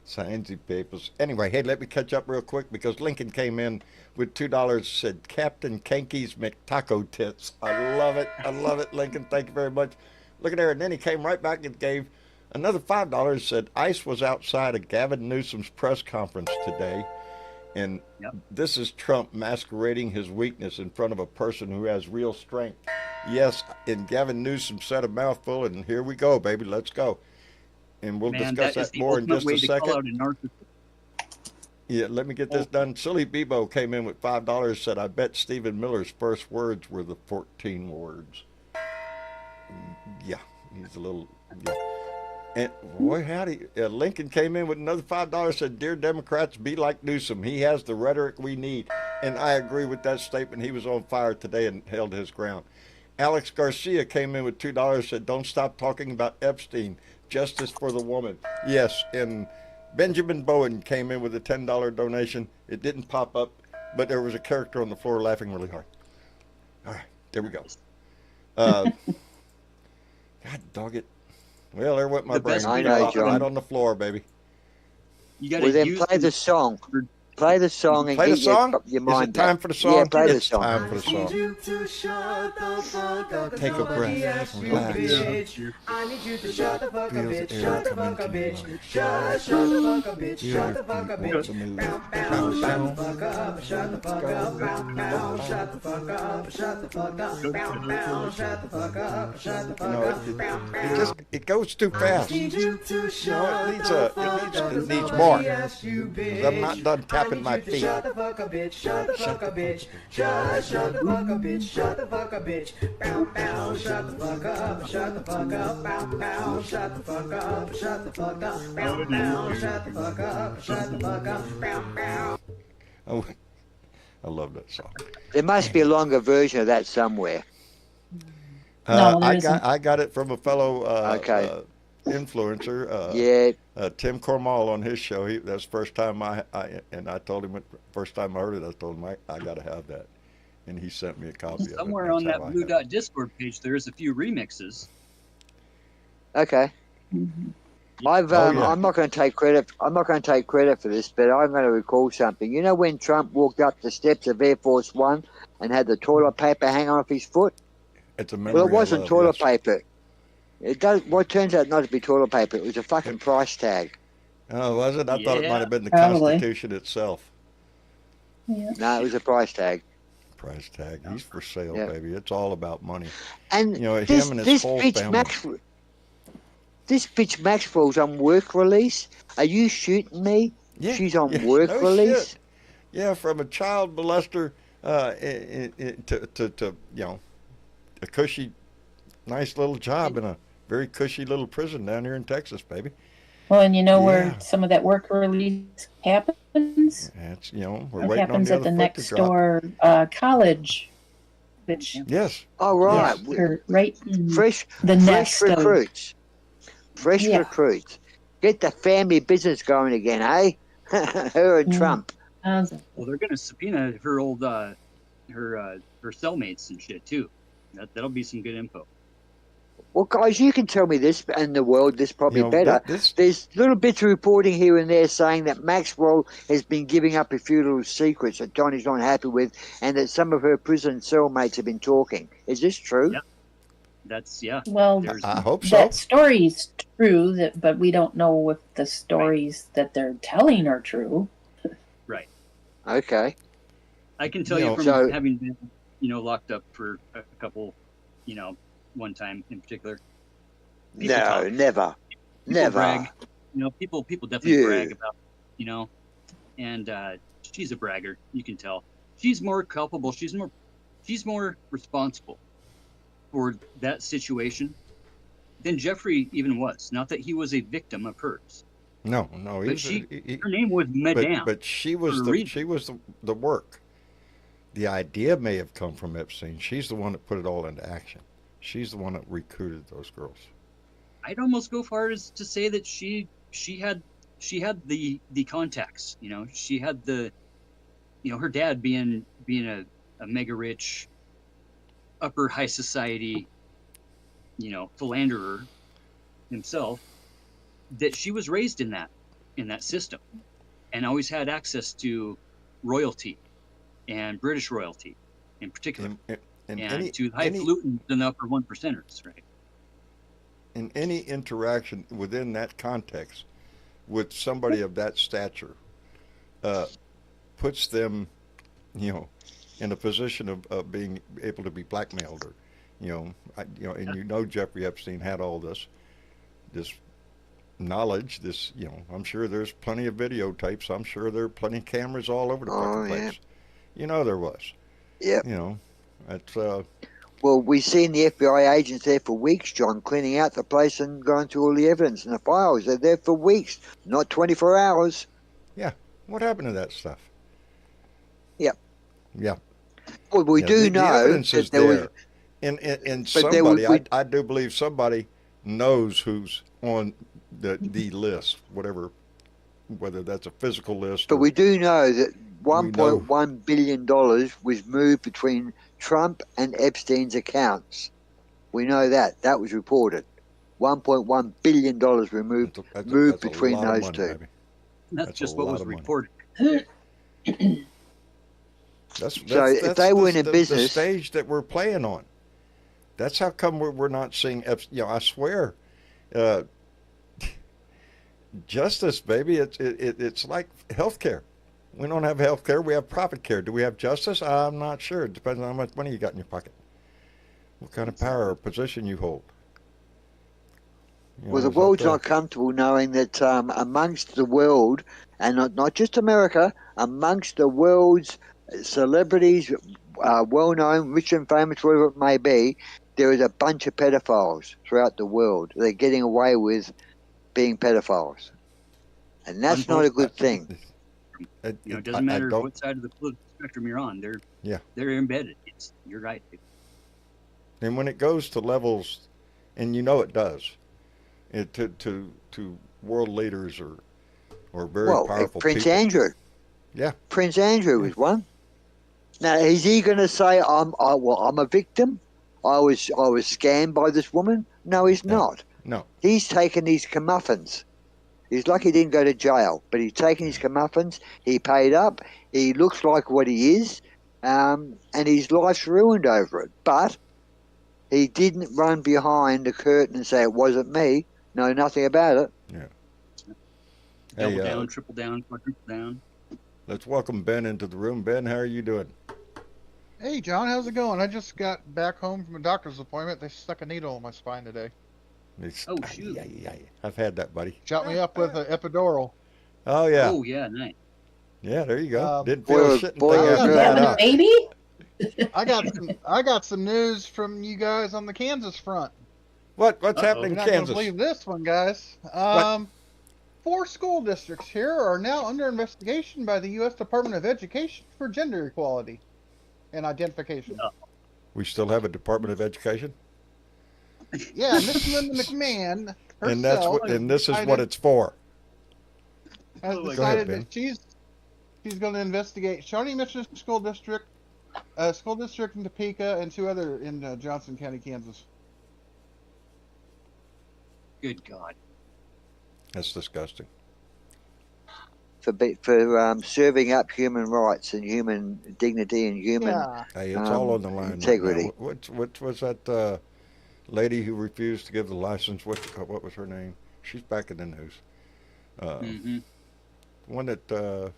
sciencey papers. Anyway, hey, let me catch up real quick because Lincoln came in with $2, said Captain Kanky's McTaco Tits. I love it, Lincoln. Thank you very much. Look at there. And then he came right back and gave another $5, said ICE was outside of Gavin Newsom's press conference today. And this is Trump masquerading his weakness in front of a person who has real strength. Yes, and Gavin Newsom said a mouthful, and here we go, baby. Let's go. And we'll discuss that more in just a second. Yeah, let me get this done. Silly Bebo came in with $5, said, I bet Stephen Miller's first words were the 14 words. Yeah, he's a little... Yeah. And boy, howdy, Lincoln came in with another $5, said, Dear Democrats, be like Newsom. He has the rhetoric we need. And I agree with that statement. He was on fire today and held his ground. Alex Garcia came in with $2, said, don't stop talking about Epstein. Justice for the woman. Yes, and Benjamin Bowen came in with a $10 donation. It didn't pop up, but there was a character on the floor laughing really hard. All right, there we go. God dog it. Well, there went my brain. I know, John. Right on the floor, baby. You got to then play the song. Play the song and get your mind back. Is it time for the song? Yeah, play the It's song. time for the song. Take a breath, relax. I need you to shut the fuck up, bitch. Shut the fuck up, bitch. Shut the fuck up, bitch. Shut the fuck up, bitch. Shut the fuck up. Shut the fuck up. Shut the fuck up. Shut the fuck up. Shut the fuck up. Shut the fuck up. It goes too fast. It needs more. I'm not done tapping tapping my feet. Shut the fuck up, bitch. Shut the fuck up, bitch. Shut the fuck up, bitch. Shut the fuck up, bitch. Bow, bow. Shut the fuck up. Shut the fuck up. Bow, bow. Shut the fuck up. Shut the fuck up. Bow, bow. Shut the fuck up. Shut the fuck up. Bow, bow. Oh, I love that song. There must be a longer version of that somewhere. No, there isn't. I got it from a fellow Okay. influencer. Yeah. Tim Cormal on his show. That's the first time I told him first time I heard it. I told him I got to have that, and he sent me a copy of it. Somewhere That's on that how I Blue have Dot it. Discord page, there's a few remixes. Okay. Oh, yeah. I'm not going to take credit. I'm not going to take credit for this, but I'm going to recall something. You know when Trump walked up the steps of Air Force One and had the toilet paper hanging off his foot? It's a memory. Well, it wasn't I love, toilet yes. paper. It does. What turns out not to be toilet paper. It was a fucking price tag. Oh, was it? I thought it Yeah. might have been the Probably. Constitution itself. Yeah. No, it was a price tag. Price tag. He's for sale, Yeah. baby. It's all about money. And You know, this, him and his this whole bitch family. This bitch Maxwell's on work release. Are you shooting me? Yeah, She's on yeah, work no release. shit. Yeah, from a child molester to you know, a cushy, nice little job in a very cushy little prison down here in Texas, baby. Well, and you know Yeah. where some of that work release happens? That's, you know, we're It waiting on happens the at other the foot to next drop. door college, which Yes. Oh right, yeah, or right in fresh the nest of recruits. Fresh Yeah. recruits. Get the family business going again, eh? Her and Mm. Trump. Well, Well, they're gonna subpoena her old her cellmates and shit too. That'll be some good info. Well, guys, you can tell me this, and the world this probably You know, better. this There's little bits of reporting here and there saying that Maxwell has been giving up a few little secrets that Donnie's not happy with, and that some of her prison cellmates have been talking. Is this true? Yep. That's yeah. well, There's I hope so. that story's true, but we don't know if the stories that they're telling are true. right. Okay. I can tell You you, know, from so- having been, locked up for a couple, one time in particular. People No, talk. never. People Never. brag. People definitely Yeah. brag about, and she's a bragger. You can tell. She's more culpable. She's more responsible for that situation than Jeffrey even was. Not that he was a victim of hers, No, but he's her name was Madame. but she was for a reason. she was the work. The idea may have come from Epstein. She's the one that put it all into action. She's the one that recruited those girls. I'd almost go far as to say that she had the contacts. She had the her dad being a mega rich, upper high society, philanderer himself. That she was raised in that system, and always had access to royalty, and British royalty, in particular, And and to highfalutin and the upper 1%ers, right? in any interaction within that context with somebody of that stature puts them, in a position of being able to be blackmailed, or, and Jeffrey Epstein had all this knowledge, I'm sure there's plenty of videotapes. I'm sure there are plenty of cameras all over the fucking place. There was. Yeah. That's Well, we've seen the FBI agents there for weeks, John, cleaning out the place and going through all the evidence and the files. They're there for weeks, not 24 hours. what happened to that stuff? Yep. Yeah. Well, we Yeah, do the know evidence that is there was. and But there somebody, was- I do believe somebody knows who's on the list, whether that's a physical list. But or, we do know that know. $1.1 billion was moved between Trump and Epstein's accounts. We know that. That was reported. $1.1 billion were moved that's moved a between lot of those money, two. baby. That's That's just a what lot was of money. reported. If they were in a the business- stage that we're playing on. That's how come we're not seeing I swear, justice, baby. It's like healthcare. We don't have healthcare. We have profit care. Do we have justice? I'm not sure. It depends on how much money you got in your pocket, what kind of power or position you hold. You Well, know, the is that world's not comfortable knowing that amongst the world, and not just America, amongst the world's celebrities, well-known, rich and famous, whatever it may be, there is a bunch of pedophiles throughout the world. They're getting away with being pedophiles, and On that's not both a good thing. it doesn't matter don't- what side of the political spectrum you're on. Yeah. They're embedded. You're right. And when it goes to levels, and you know it does, to world leaders or very Well, powerful Prince people. Andrew. Yeah. Prince Andrew was one. Now, is he going to say, I'm a victim? I was scammed by this woman? No, he's not. No. He's taken his comeuppance. He's lucky he didn't go to jail, but he's taken his comeuppance. He paid up. He looks like what he is, and his life's ruined over it. But he didn't run behind the curtain and say, it wasn't me. Know nothing about it. Double Hey, down, triple down, quadruple down. let's welcome Ben into the room. Ben, how are you doing? Hey, John, how's it going? I just got back home from a doctor's appointment. They stuck a needle in my spine today. Oh, shoot. I've had that, buddy. Shot me up with an epidural. Oh, yeah. Oh, yeah, nice. Yeah, there you go. Didn't boy, feel a shitting boy, thing yeah. after You that. having a Huh? baby? I got some news from you guys on the Kansas front. What's Uh-oh. happening You're in not going to Kansas? believe this one, guys. 4 school districts here are now under investigation by the U.S. Department of Education for gender equality and identification. We still have a Department of Education? Yeah, Miss Linda McMahon herself And that's what, and this is what it's for. has Go ahead, decided Ben. that she's going to investigate Shawnee Mission School District, school district in Topeka, and 2 other in Johnson County, Kansas. Good God. That's disgusting. For serving up human rights and human dignity and human. Yeah, Hey, it's all on the line. integrity. Right now. What was that lady who refused to give the license? What was her name? She's back in the news. Mm-hmm. One that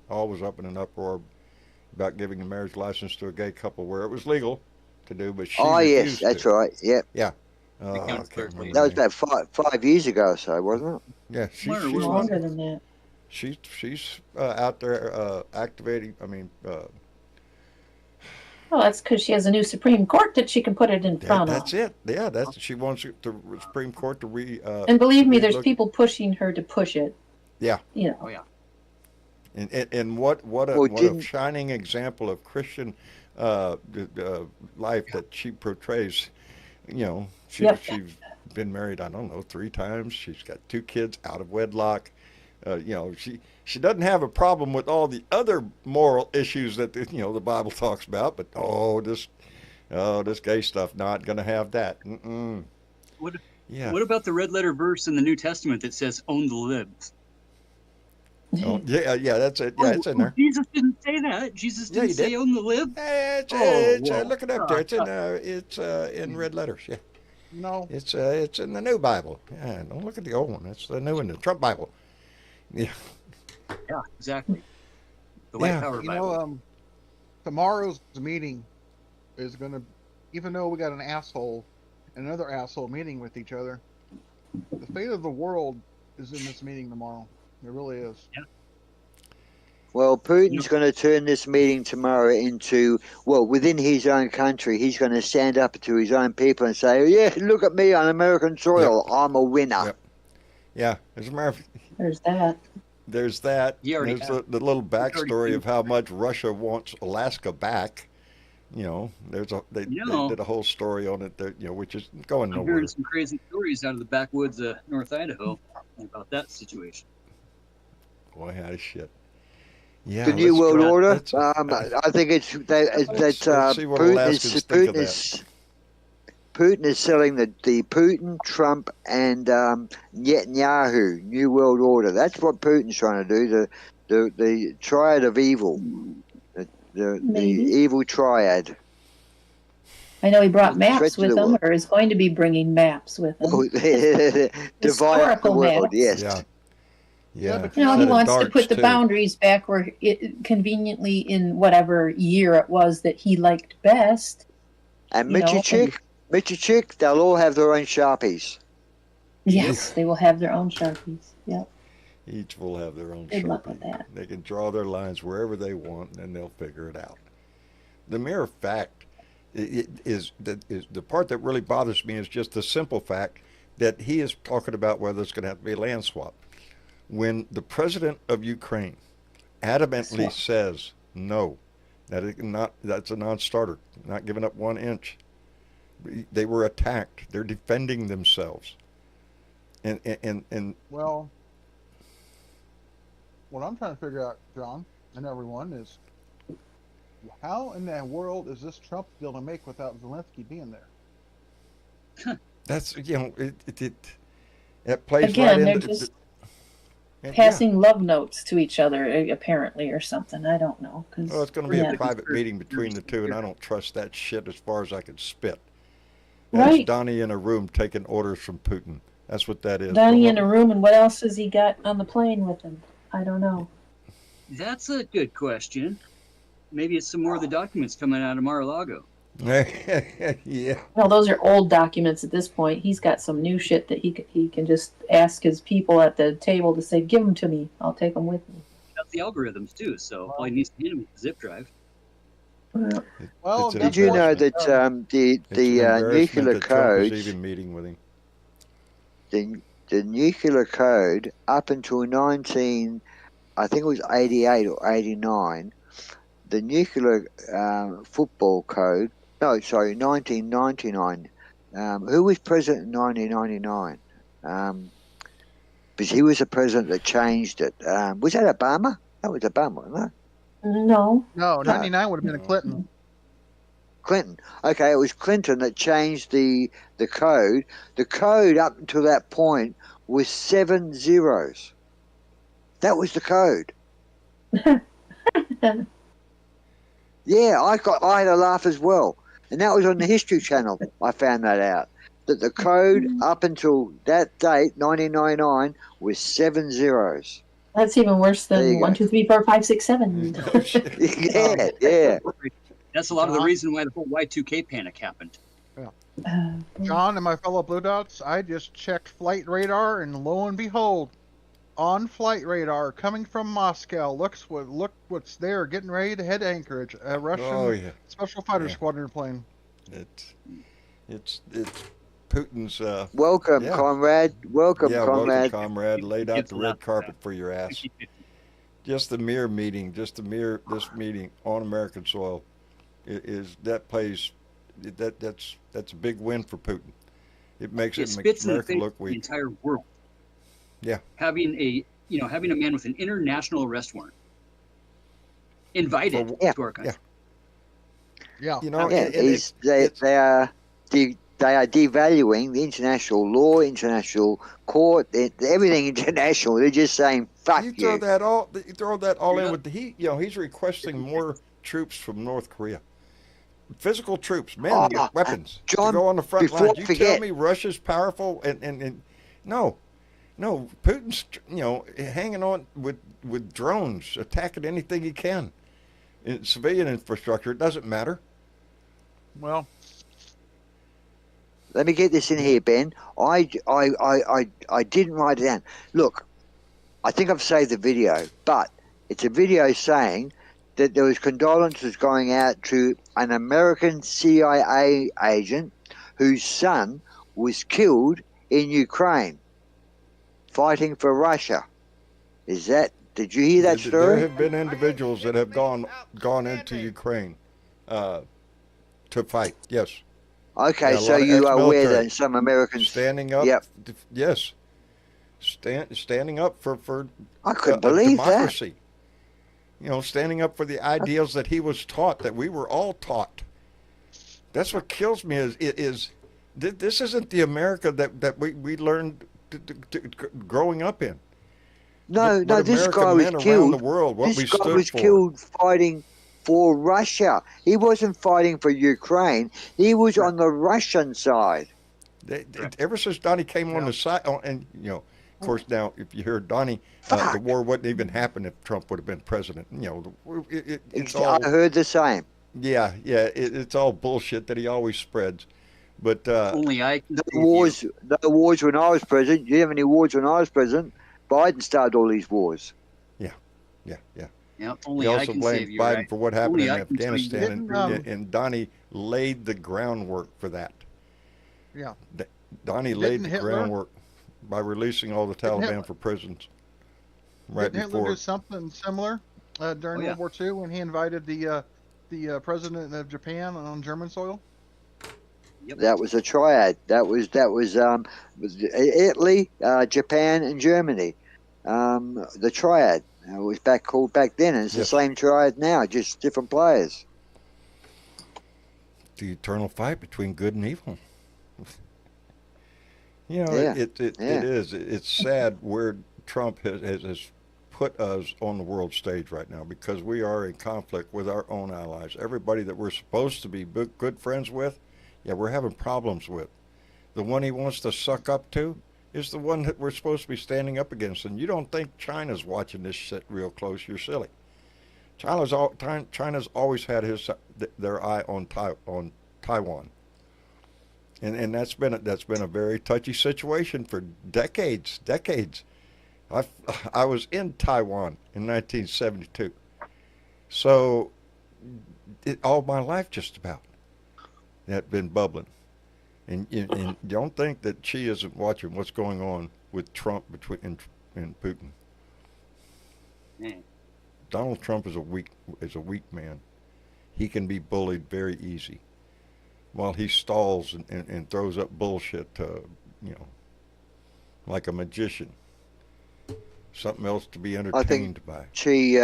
all was up in an uproar about giving a marriage license to a gay couple where it was legal to do, but she Oh yes, refused that's to. right. Yep, Oh, I counts can't clearly. remember that was her name. about 5 years ago or so, wasn't it? Yeah, Where she's was Longer than that. she's out there activating. I mean, Well, that's because she has a new Supreme Court that she can put it in front that's of. it. Yeah, that's she wants the Supreme Court to And believe me, there's relook- people pushing her to push it. Yeah. You know. Oh, yeah. And what Well, a didn't- shining example of Christian life that she portrays. You know, Yep. she's been married, I don't know, 3 times. She's got 2 kids out of wedlock. You know, she doesn't have a problem with all the other moral issues that the Bible talks about. But this gay stuff, not going to have that. Mm-mm. What Yeah. What about the red letter verse in the New Testament that says "own the libs"? Oh, yeah, that's it. Yeah, it's in there. Jesus didn't say that. Jesus Yeah, didn't he say did. "own the lib." Look it up there. It's in red letters. Yeah. no. It's in the new Bible. Yeah, don't look at the old one. It's the new one, the Trump Bible. Yeah. Yeah, exactly. The White Yeah. Power You Bible. know, tomorrow's meeting is going to, even though we got an asshole and another asshole meeting with each other, the fate of the world is in this meeting tomorrow. It really is. Well, Putin's going to turn this meeting tomorrow into, within his own country, he's going to stand up to his own people and say, yeah, look at me on American soil. I'm a winner. Yep. Yeah. As a matter of There's that. there's that. You already There's have. the little already backstory do. of how much Russia wants Alaska back. You know, they did a whole story on it there, which is going I'm nowhere. hearing some crazy stories out of the backwoods of North Idaho about that situation. Boy, how shit. Yeah. The New World Order. let's- I think it's that Let's see what Alaskans think of that. Putin is selling the Putin, Trump, and Netanyahu New World Order. That's what Putin's trying to do. The triad of evil. The Maybe. evil triad. I know he brought Threat maps to with the him, world. or is going to be bringing maps with him. Divide the Historical world. maps. Yes. Yeah. Yeah, Yeah. but You know, Set he of wants to darts, put the too. boundaries back where it conveniently in whatever year it was that he liked best. And You know, Mitchie Chick, they'll all have their own Sharpies. Yes, they will have their own Sharpies. Yep. Each will have their own Good luck with Sharpie. that. They can draw their lines wherever they want, and then they'll figure it out. The mere fact is the part that really bothers me is just the simple fact that he is talking about whether it's going to have to be a land swap. When the president of Ukraine adamantly Swap. says no, that's a non-starter, not giving up 1 inch. They were attacked. They're defending themselves. And Well, what I'm trying to figure out, John, and everyone, is how in the world is this Trump deal to make without Zelensky being there? that's it plays Again, right they're into just yeah. passing love notes to each other, apparently, or something. I don't know. 'Cause, Well, it's going to be yeah. a private meeting between the two, and I don't trust that shit as far as I can spit. That's Right. Donnie in a room taking orders from Putin. That's what that is. Donnie in a room, and what else has he got on the plane with him? I don't know. That's a good question. Maybe it's some more of the documents coming out of Mar-a-Lago. Yeah. Well, those are old documents at this point. He's got some new shit that he can just ask his people at the table to say, "Give them to me. I'll take them with me." That's the algorithms too. So all he needs to hit him is a zip drive. Well, It's an Did you know embarrassment. that the It's an embarrassment nuclear that Trump is codes, even meeting with him. the nuclear code up until 19, I think it was 88 or 89, the nuclear football code, no, sorry, 1999. Who was president in 1999? Because he was the president that changed it. Was that Obama? That was Obama, wasn't it? No. No, 99 would have been a Clinton. Clinton. Okay, it was Clinton that changed the code. The code up until that point was 7 zeros. That was the code. Yeah, I had a laugh as well. And that was on the History Channel. I found that out. That the code up until that date, 1999, was 7 zeros. That's even worse There you than go. 1, 2, 3, 4, 5, 6, 7. Yeah. That's a lot of the reason why the whole Y2K panic happened. John and my fellow Blue Dots, I just checked flight radar, and lo and behold, on flight radar coming from Moscow, look what's there, getting ready to head Anchorage, a Russian special fighter squadron plane. It's Putin's. Welcome, comrade. Welcome, comrade. Welcome, comrade. Laid out the red carpet for your ass. Just the mere meeting, this meeting on American soil, is that plays. That's a big win for Putin. It makes America look weak. The entire world. Yeah. Having a man with an international arrest warrant invited to our country. Yeah. You know, They are devaluing the international law, international court, everything international. They're just saying fuck you. You throw that all in with he's requesting more troops from North Korea. Physical troops, men with weapons John, to go on the front before lines. I You forget, tell me Russia's powerful and no, Putin's hanging on with drones, attacking anything he can. In civilian infrastructure, it doesn't matter. Well, let me get this in here, Ben. I didn't write it down. Look, I think I've saved the video, but it's a video saying that there was condolences going out to an American CIA agent whose son was killed in Ukraine fighting for Russia. Did you hear that story? There have been individuals that have gone into Ukraine to fight. Yes. Okay, Yeah, so you are aware that some Americans standing up. Yep. Yes. Standing up for I couldn't believe democracy. Standing up for the ideals that he was taught, that we were all taught. That's what kills me is this isn't the America that we learned growing up in. No, What this American guy was men around killed. the world, what we This guy stood was for. killed fighting for Russia. He wasn't fighting for Ukraine. He was on the Russian side. Ever since Donnie came on the side, and of course now if you hear Donnie, the war wouldn't even happen if Trump would have been president. It's all, I heard the same. Yeah, it's all bullshit that he always spreads. But Only I can No save wars, no wars when I was president. You didn't have any wars when I was president. Biden started all these wars. yeah. you. He Only I also can blamed save you, Biden right? for what happened Only in I can tell you Afghanistan, Didn't, and Donnie laid the groundwork for that. Yeah. Donnie laid Didn't the Hitler- groundwork by releasing all the Didn't Taliban Hitler- for prisons right Didn't Hitler before. do something similar during Oh, yeah. World War II when he invited the president of Japan on German soil? That was a triad. That was Italy, Japan, and Germany. The triad. It was called back then, and it's the Yes. same triad now, just different players. The eternal fight between good and evil. You know, Yeah. it is. It's sad where Trump has put us on the world stage right now, because we are in conflict with our own allies. Everybody that we're supposed to be good friends with, yeah, we're having problems with. The one he wants to suck up to is the one that we're supposed to be standing up against. And you don't think China's watching this shit real close, you're silly. China's always had their eye on Taiwan. And that's been a very touchy situation for decades. I was in Taiwan in 1972, so all my life just about that been bubbling. And don't think that she isn't watching what's going on with Trump and Putin. Man. Donald Trump is a weak man. He can be bullied very easy, while he stalls and throws up bullshit, like a magician. Something else to be entertained by. She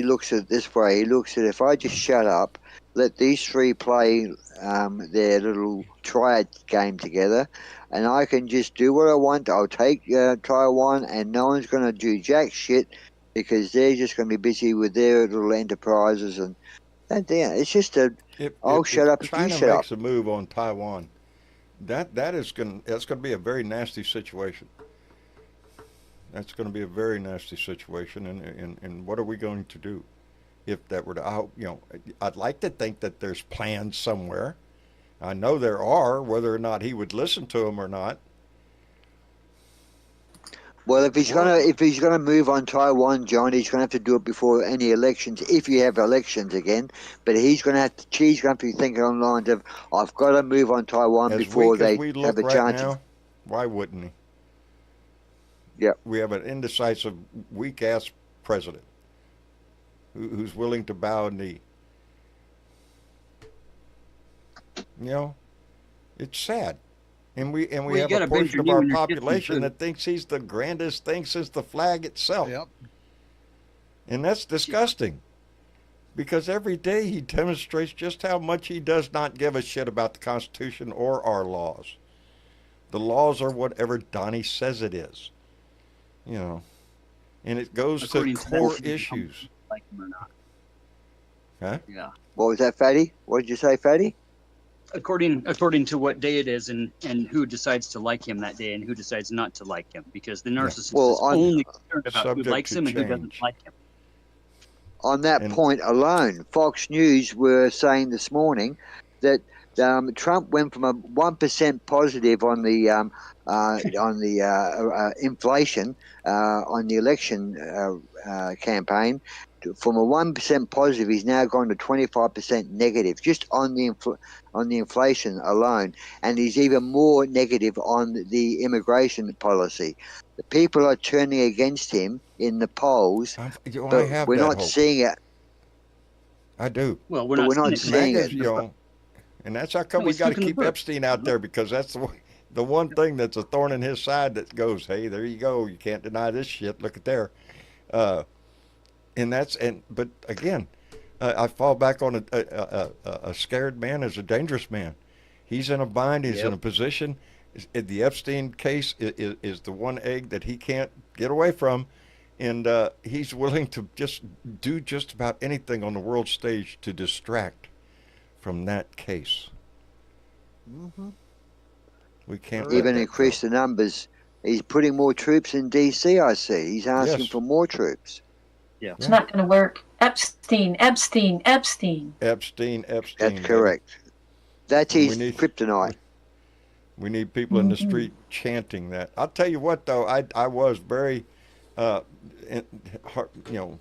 looks at it this way. He looks at it, if I just shut up, let these three play their little triad game together, and I can just do what I want. I'll take Taiwan, and no one's going to do jack shit, because they're just going to be busy with their little enterprises. And it's just shut up if you China shut up. makes a move on Taiwan, that's going to be a very nasty situation. That's going to be a very nasty situation, and what are we going to do if that were to, I'd like to think that there's plans somewhere. I know there are, whether or not he would listen to them or not. Well, if he's gonna move on Taiwan, John, he's gonna have to do it before any elections, if you have elections again. But she's gonna have to be thinking on the lines of, I've got to move on Taiwan before they have a chance. Now, why wouldn't he? Yeah. We have an indecisive, weak-ass president who's willing to bow a knee. It's sad. And we have a portion of our population that thinks he's the grandest thing since the flag itself. Yep. And that's disgusting. Because every day he demonstrates just how much he does not give a shit about the Constitution or our laws. The laws are whatever Donnie says it is. And it goes to core issues. Like him or not. Huh? Yeah. What was that, Fatty? What did you say, Fatty? According to what day it is, and who decides to like him that day, and who decides not to like him, because the narcissist is only concerned about who likes him and who doesn't like him. On that point alone, Fox News were saying this morning that Trump went from a 1% positive on the inflation on the election campaign. From a 1% positive, he's now gone to 25% negative, just on the inflation alone, and he's even more negative on the immigration policy. The people are turning against him in the polls, but we're not seeing it. I do. Well, we're not seeing it. And that's how come we got to keep Epstein out there, because that's the one thing that's a thorn in his side that goes, hey, there you go. You can't deny this shit. Look at there. But again, I fall back on a scared man is a dangerous man. He's in a bind. He's in a position. The Epstein case is the one egg that he can't get away from. And he's willing to do just about anything on the world stage to distract from that case. Mm-hmm. We can't even increase the numbers. He's putting more troops in D.C., I see. He's asking for more troops. Yeah. It's not going to work. Epstein. That's correct. That's We his need kryptonite. we need people in the Mhm. street chanting that. I'll tell you what, though, I was very, uh, you know,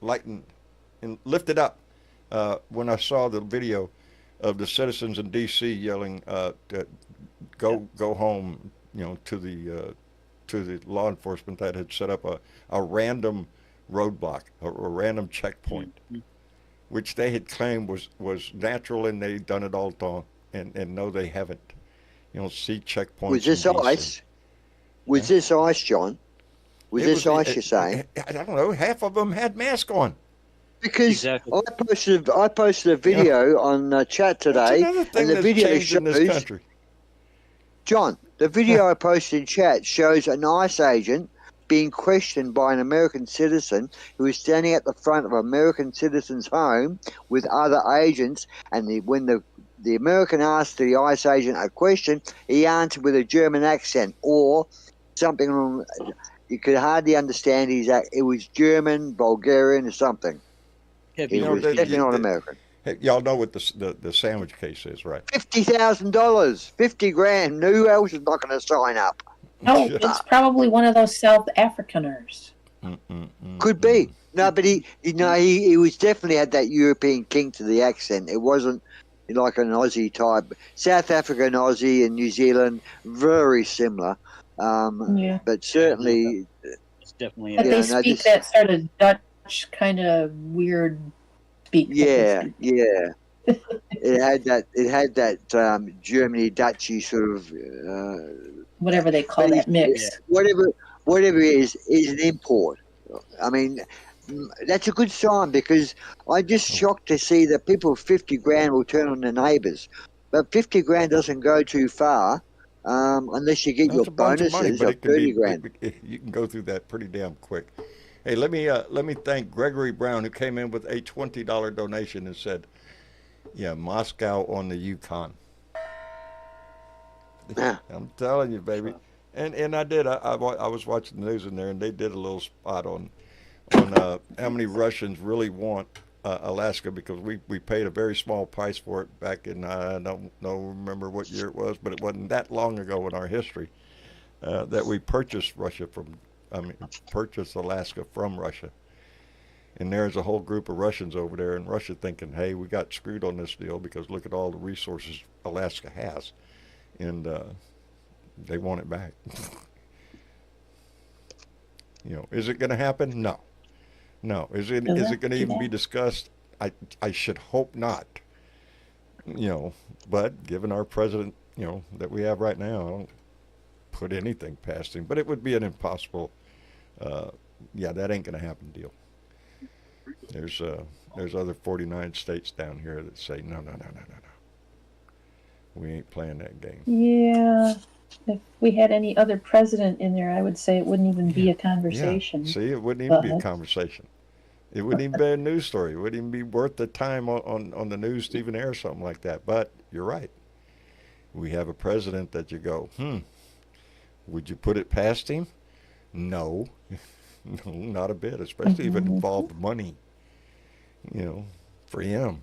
lightened and lifted up when I saw the video of the citizens in D.C. yelling, "Go home!" To the law enforcement that had set up a random roadblock, a random checkpoint, Mhm. which they had claimed was natural, and they'd done it all the time. And no, they haven't. You don't see Was checkpoints in this D.C. ice? Was Huh? this ice, John? Was It this was. ice, you're saying? I don't know. Half of them had masks on. Because Exactly. I posted a You know, video on chat that's today, another and thing the that's video changed in this shows, country. John, the video I posted in chat shows an ICE agent being questioned by an American citizen who is standing at the front of an American citizen's home with other agents, and when the American asked the ICE agent a question, he answered with a German accent or something wrong. You could hardly understand it was German, Bulgarian, or something. Heavy It You know, was European. definitely not American. hey, y'all know what the sandwich case is, right? $50,000, 50 grand. Who else is not going to sign up? Oh, it's probably one of those South Africaners. Could be. No, but he was definitely had that European king to the accent. It wasn't like an Aussie type. South African, Aussie, and New Zealand very similar. Yeah. But certainly, It's definitely But Yeah, they no, speak this- that sort of Dutch kind of weird speak. that they yeah, speak. yeah. It had that Germany Dutchy sort of Whatever they call but that mix. Yeah. whatever it is an import. I mean, that's a good sign because I'm just shocked to see that people with 50 grand will turn on their neighbours. But 50 grand doesn't go too far unless you get That's your a bunch of money, bonuses but of it can 30 be. grand. You can go through that pretty damn quick. Hey, let me thank Gregory Brown, who came in with a $20 donation and said, "Yeah, Moscow on the Yukon." Yeah. I'm telling you, baby. And I did. I was watching the news in there, and they did a little spot on how many Russians really want Alaska, because we paid a very small price for it back in, I don't remember what year it was, but it wasn't that long ago in our history that we purchased purchased Alaska from Russia. And there's a whole group of Russians over there in Russia thinking, hey, we got screwed on this deal because look at all the resources Alaska has. And they want it back. Is it going to happen? No. No. Is it going to even be discussed? I should hope not. But given our president, that we have right now, I don't put anything past him. But it would be an impossible, that ain't going to happen deal. There's other 49 states down here that say no. We ain't playing that game. Yeah. If we had any other president in there, I would say it wouldn't even be a conversation. Yeah. See, it wouldn't even be a But- conversation. It wouldn't even be a news story. It wouldn't even be worth the time on the news to even air something like that. But you're right. We have a president that you go, would you put it past him? No. No, not a bit, especially if it involved money, for him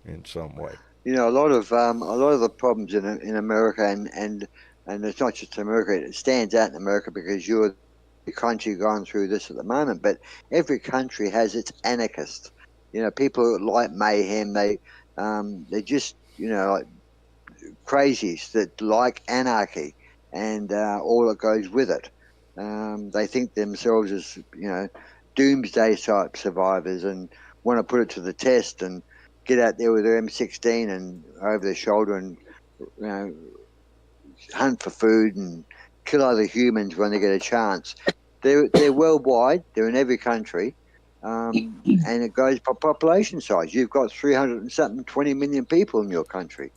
in some way. A lot of the problems in America and it's not just America. It stands out in America because you're the country going through this at the moment. But every country has its anarchists. People like mayhem. They're just like crazies that like anarchy and all that goes with it. They think themselves as doomsday type survivors and want to put it to the test and get out there with their M16 and over their shoulder and hunt for food and kill other humans when they get a chance. They're worldwide. They're in every country, and it goes by population size. You've got 20 million people in your country,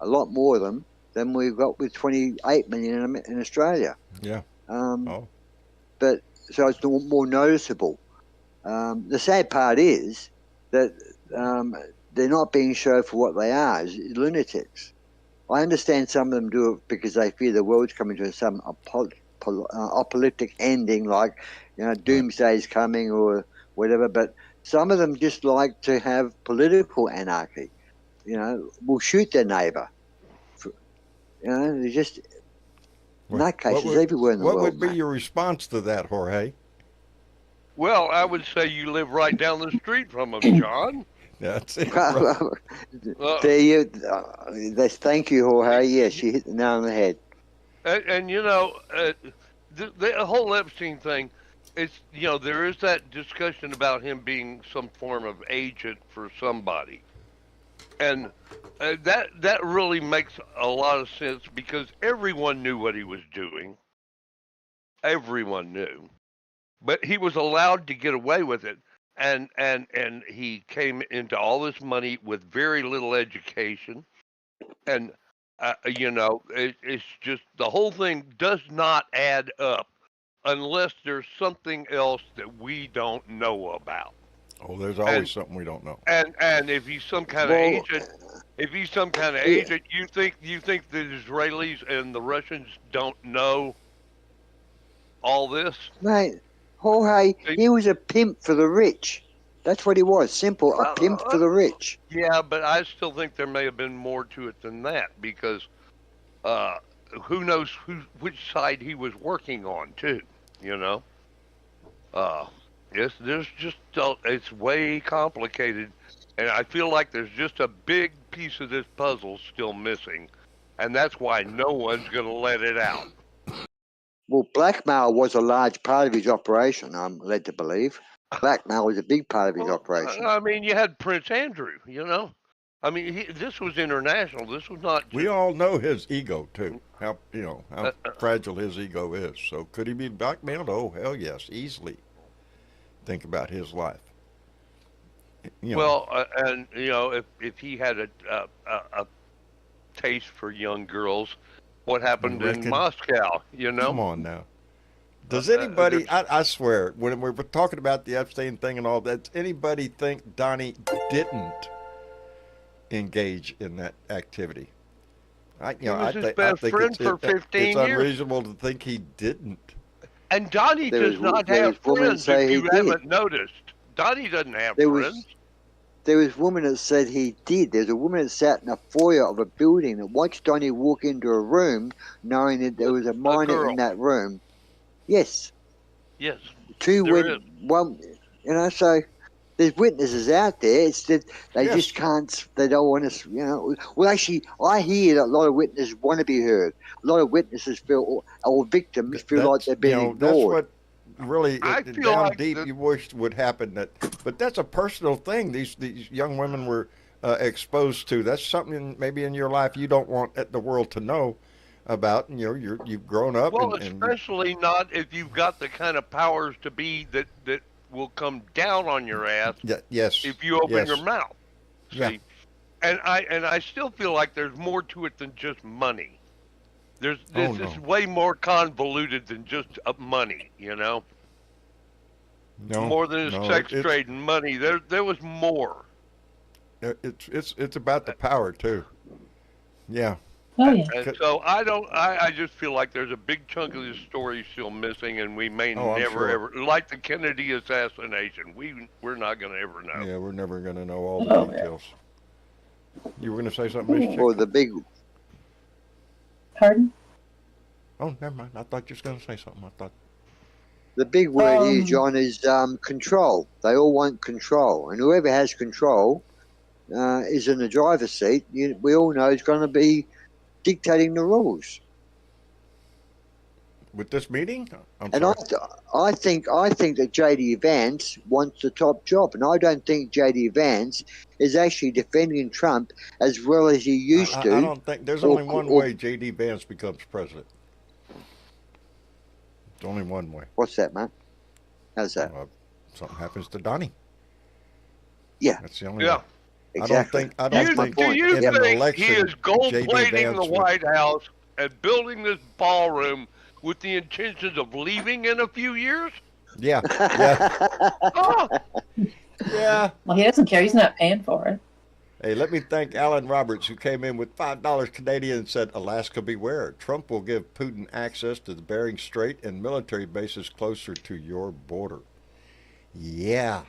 a lot more of them than we've got with 28 million in Australia. Yeah. But so it's more noticeable. The sad part is that they're not being shown for what they are, as lunatics. I understand some of them do it because they fear the world's coming to some apocalyptic ending, like doomsday is coming or whatever. But some of them just like to have political anarchy. will shoot their neighbour. They're just nutcases everywhere in the what world. would be mate. your response to that, Jorge? Well, I would say you live right down the street from him, John. That's it. Bro. There you. Thank you, Jorge. Yes, you hit the nail on the head. And the whole Epstein thing, it's there is that discussion about him being some form of agent for somebody, and that really makes a lot of sense because everyone knew what he was doing. Everyone knew, but he was allowed to get away with it, and he came into all this money with very little education, and it's just the whole thing does not add up unless there's something else that we don't know about. Oh, there's always something we don't know. And if he's some kind of agent, you think the Israelis and the Russians don't know all this? Mate, Jorge, he was a pimp for the rich. That's what he was. Simple, a pimp for the rich. Yeah, but I still think there may have been more to it than that because who knows which side he was working on too, there's just it's way complicated, and I feel like there's just a big piece of this puzzle still missing, and that's why no one's going to let it out. Well, blackmail was a large part of his operation, I'm led to believe. Blackmail was a big part of his operation. I mean, you had Prince Andrew, I mean, this was international. This was not. We all know his ego too. How fragile his ego is. So could he be blackmailed? Oh, hell yes, easily. Think about his life. Well, and if he had a taste for young girls, what happened in Moscow? Come on now. Does anybody? I swear, when we're talking about the Epstein thing and all that, does anybody think Donnie didn't engage in that activity? He was his best friend for 15 years. It's unreasonable to think he didn't. And Donnie does not have friends, if you haven't noticed. Donnie doesn't have friends. There was a woman that said he did. There's a woman that sat in a foyer of a building that watched Donnie walk into a room knowing that there was a minor in that room. Yes. Yes. One, so there's witnesses out there. It's that they just can't, they don't want to, Well, actually, I hear that a lot of witnesses want to be heard. A lot of witnesses feel, or victims feel like they're being ignored. That's what really, down deep, you wished would happen. But that's a personal thing these young women were exposed to. That's something maybe in your life you don't want the world to know about. And you've grown up. Well, especially not if you've got the kind of powers to be that will come down on your ass. Yes. If you open your mouth. See? Yeah. And I still feel like there's more to it than just money. It's way more convoluted than just money, No. More than sex trade and money. There was more. It's about the power too. Yeah. Oh yeah. And so I just feel like there's a big chunk of this story still missing, and we may never ever, like the Kennedy assassination, we're not going to ever know. Yeah, we're never going to know all the details. You were going to say something, Miss Chick? Or the big. Pardon? Oh, never mind. I thought you were going to say something. I thought. The big word here, John, is control. They all want control, and whoever has control is in the driver's seat. We all know is going to be dictating the rules. With this meeting? I think that J.D. Vance wants the top job, and I don't think J.D. Vance is actually defending Trump as well as he used to. I don't think there's only one way J.D. Vance becomes president. There's only one way. What's that, man? How's that? Something happens to Donnie. Yeah, that's the only way. Exactly. I don't think do you in an think election, he is gold-plating the would... White House and building this ballroom with the intentions of leaving in a few years? Yeah. Yeah. Well, he doesn't care. He's not paying for it. Hey, let me thank Alan Roberts, who came in with $5 Canadian and said, Alaska beware. Trump will give Putin access to the Bering Strait and military bases closer to your border. Yeah.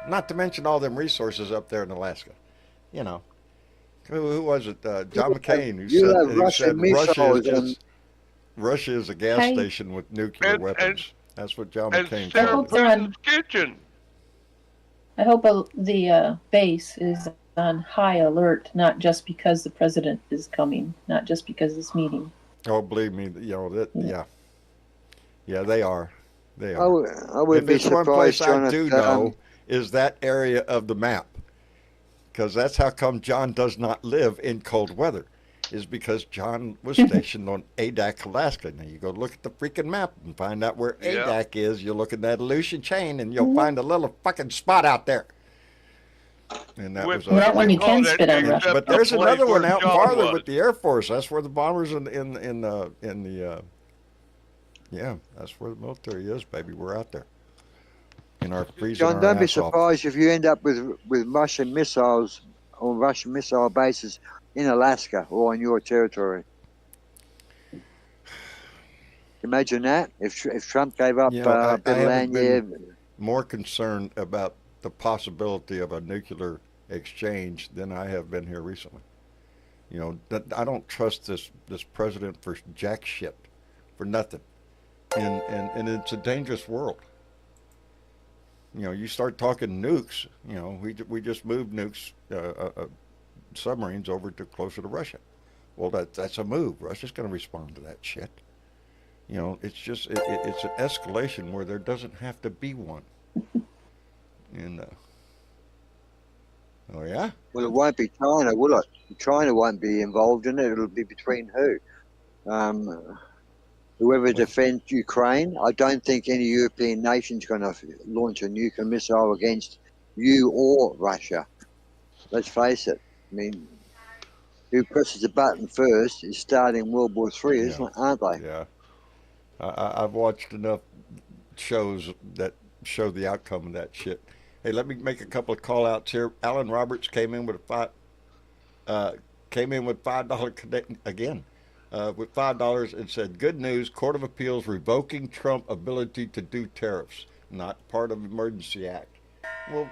Not to mention all them resources up there in Alaska. you know, who was it? John McCain, You have who said Russian Russia is missiles on. just Russia is a gas Hey. station with nuclear And weapons. That's what John and McCain Sarah called hope they're it. Putin's kitchen. I hope the base is on high alert, not just because the president is coming, not just because this meeting. Oh, believe me, you know that. Yeah. Yeah, they are. They I, are. would, I wouldn't If be it's one place surprised, I do Jonathan. know is that area of the map, because that's how come John does not live in cold weather, is because John was stationed on Adak, Alaska. Now you go look at the freaking map and find out where Yeah. Adak is. You look at that Aleutian chain and you'll find a little fucking spot out there. And that With was Not when you call can that spit on except Russia. But the there's place another one where out John farther was. with the Air Force. That's where the bombers in the yeah, that's where the military is, baby. We're out there in our freezing John, our don't be ass off. surprised if you end up with Russian missiles on Russian missile bases in Alaska or on your territory. Imagine that if Trump gave up You know, I the haven't land there. been more concerned about the possibility of a nuclear exchange than I have been here recently. You know, that I don't trust this president for jack shit, for nothing, and it's a dangerous world. You know, you start talking nukes. You know, we just moved nukes, submarines over to closer to Russia. Well, that's a move. Russia's going to respond to that shit. You know, it's just it's an escalation where there doesn't have to be one. And oh yeah, Well, it won't be China, will it? China won't be involved in it. It'll be between who? Whoever defends Ukraine. I don't think any European nation's going to launch a nuclear missile against you or Russia. Let's face it. I mean, who presses the button first is starting World War III, Yeah. aren't they? yeah. I've watched enough shows that show the outcome of that shit. Hey, let me make a couple of call outs here. Alan Roberts came in with $5 again. With $5 and said, "Good news, Court of Appeals revoking Trump ability to do tariffs, not part of Emergency Act." Well,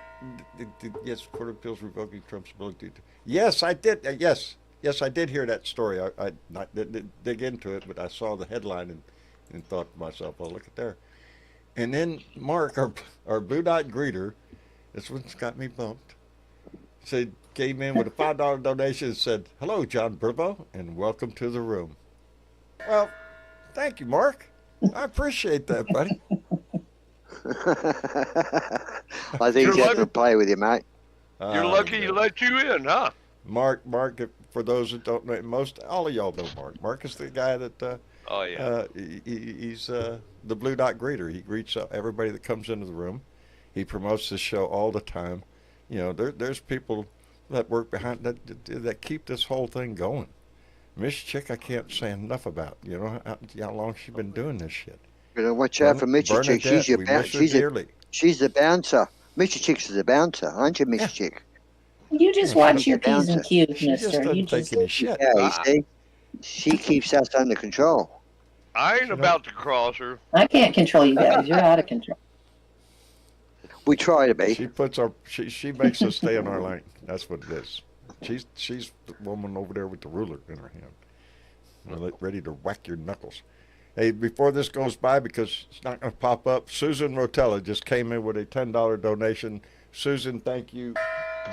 yes, Court of Appeals revoking Trump's ability to. Yes, I did. Yes, I did hear that story. I didn't dig into it, but I saw the headline and thought to myself, "Well, look at there." And then Mark, our Blue Dot greeter, this one's got me bumped. Said came in with a $5 donation and said, "Hello, John Burbo, and welcome to the room." Well, thank you, Mark. I appreciate that, buddy. I think he's You're having to play with you, mate. You're lucky he let you in, huh? Mark. For those that don't know, all of y'all know Mark. Mark is the guy that Oh yeah. he's the Blue Dot greeter. He greets everybody that comes into the room. He promotes this show all the time. You know, there's people that work behind that keep this whole thing going. Miss Chick, I can't say enough about. You know how long she's been doing this shit. You know, watch out for Mitchie Chick. Bernadette, we miss her dearly. She's the bouncer. Mitchie Chick's the bouncer, aren't you, Mitchie Yeah. Chick? You just Yeah, watch she's your a P's and bouncer. Q's, She just mister. You doesn't take just any shit. Yeah, you see? She keeps us under control. I ain't about to cross her. I can't control you guys. You're out of control. We try to be. She makes us stay in our lane. That's what it is. She's the woman over there with the ruler in her hand, ready to whack your knuckles. Hey, before this goes by, because it's not going to pop up, Susan Rotella just came in with a $10 donation. Susan, thank you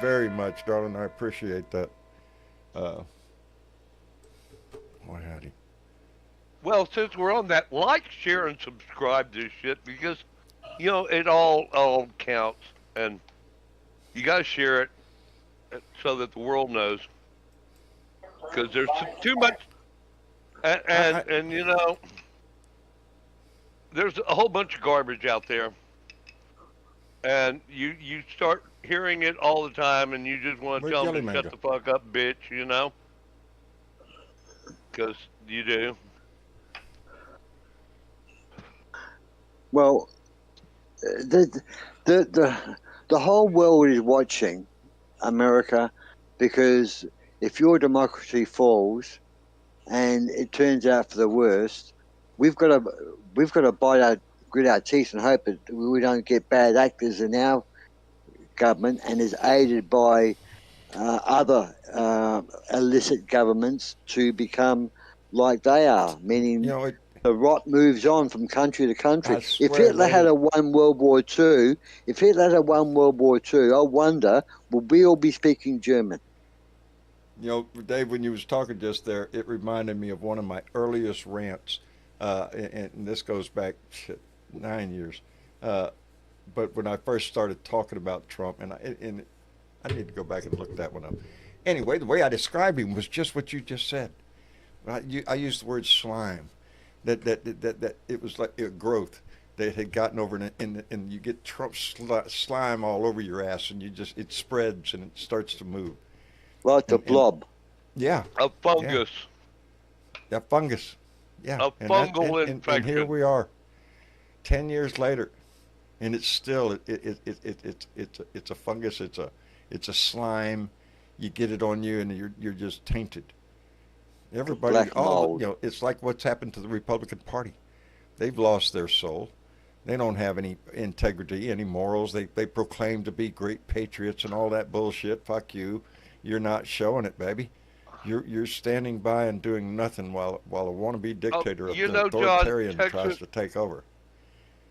very much, darling. I appreciate that. Boy, howdy. Well, since we're on that, like, share, and subscribe to this shit because, you know, it all counts, and you gotta share it so that the world knows. Because there's too much, and you know, there's a whole bunch of garbage out there, and you start hearing it all the time, and you just want to Where'd tell Jelly them to Man shut go? the fuck up, bitch, you know? Because you do. Well, the whole world is watching America, because if your democracy falls and it turns out for the worst, we've got to grit our teeth and hope that we don't get bad actors in our government, and is aided by other illicit governments to become like they are, meaning You know, the rot moves on from country to country. I If swear Hitler had they. a won World War II, I wonder, would we all be speaking German? You know, Dave, when you was talking just there, it reminded me of one of my earliest rants, and this goes back 9 years. Uh, but when I first started talking about Trump, and I need to go back and look that one up. Anyway, the way I described him was just what you just said. I used the word slime. That it was like a growth that had gotten over, and you get Trump slime all over your ass, and it spreads and it starts to move. Like the And blob. yeah, A fungus. that fungus. Yeah, A fungal and infection. here we are, 10 years later, and it's still it's a fungus. It's a slime. You get it on you, and you're just tainted. Everybody, Black mold. it's like what's happened to the Republican Party. They've lost their soul. They don't have any integrity, any morals. They proclaim to be great patriots and all that bullshit. Fuck you. You're not showing it, baby. You're standing by and doing nothing while a wannabe dictator of you the know, John, authoritarian tries Texas- to take over.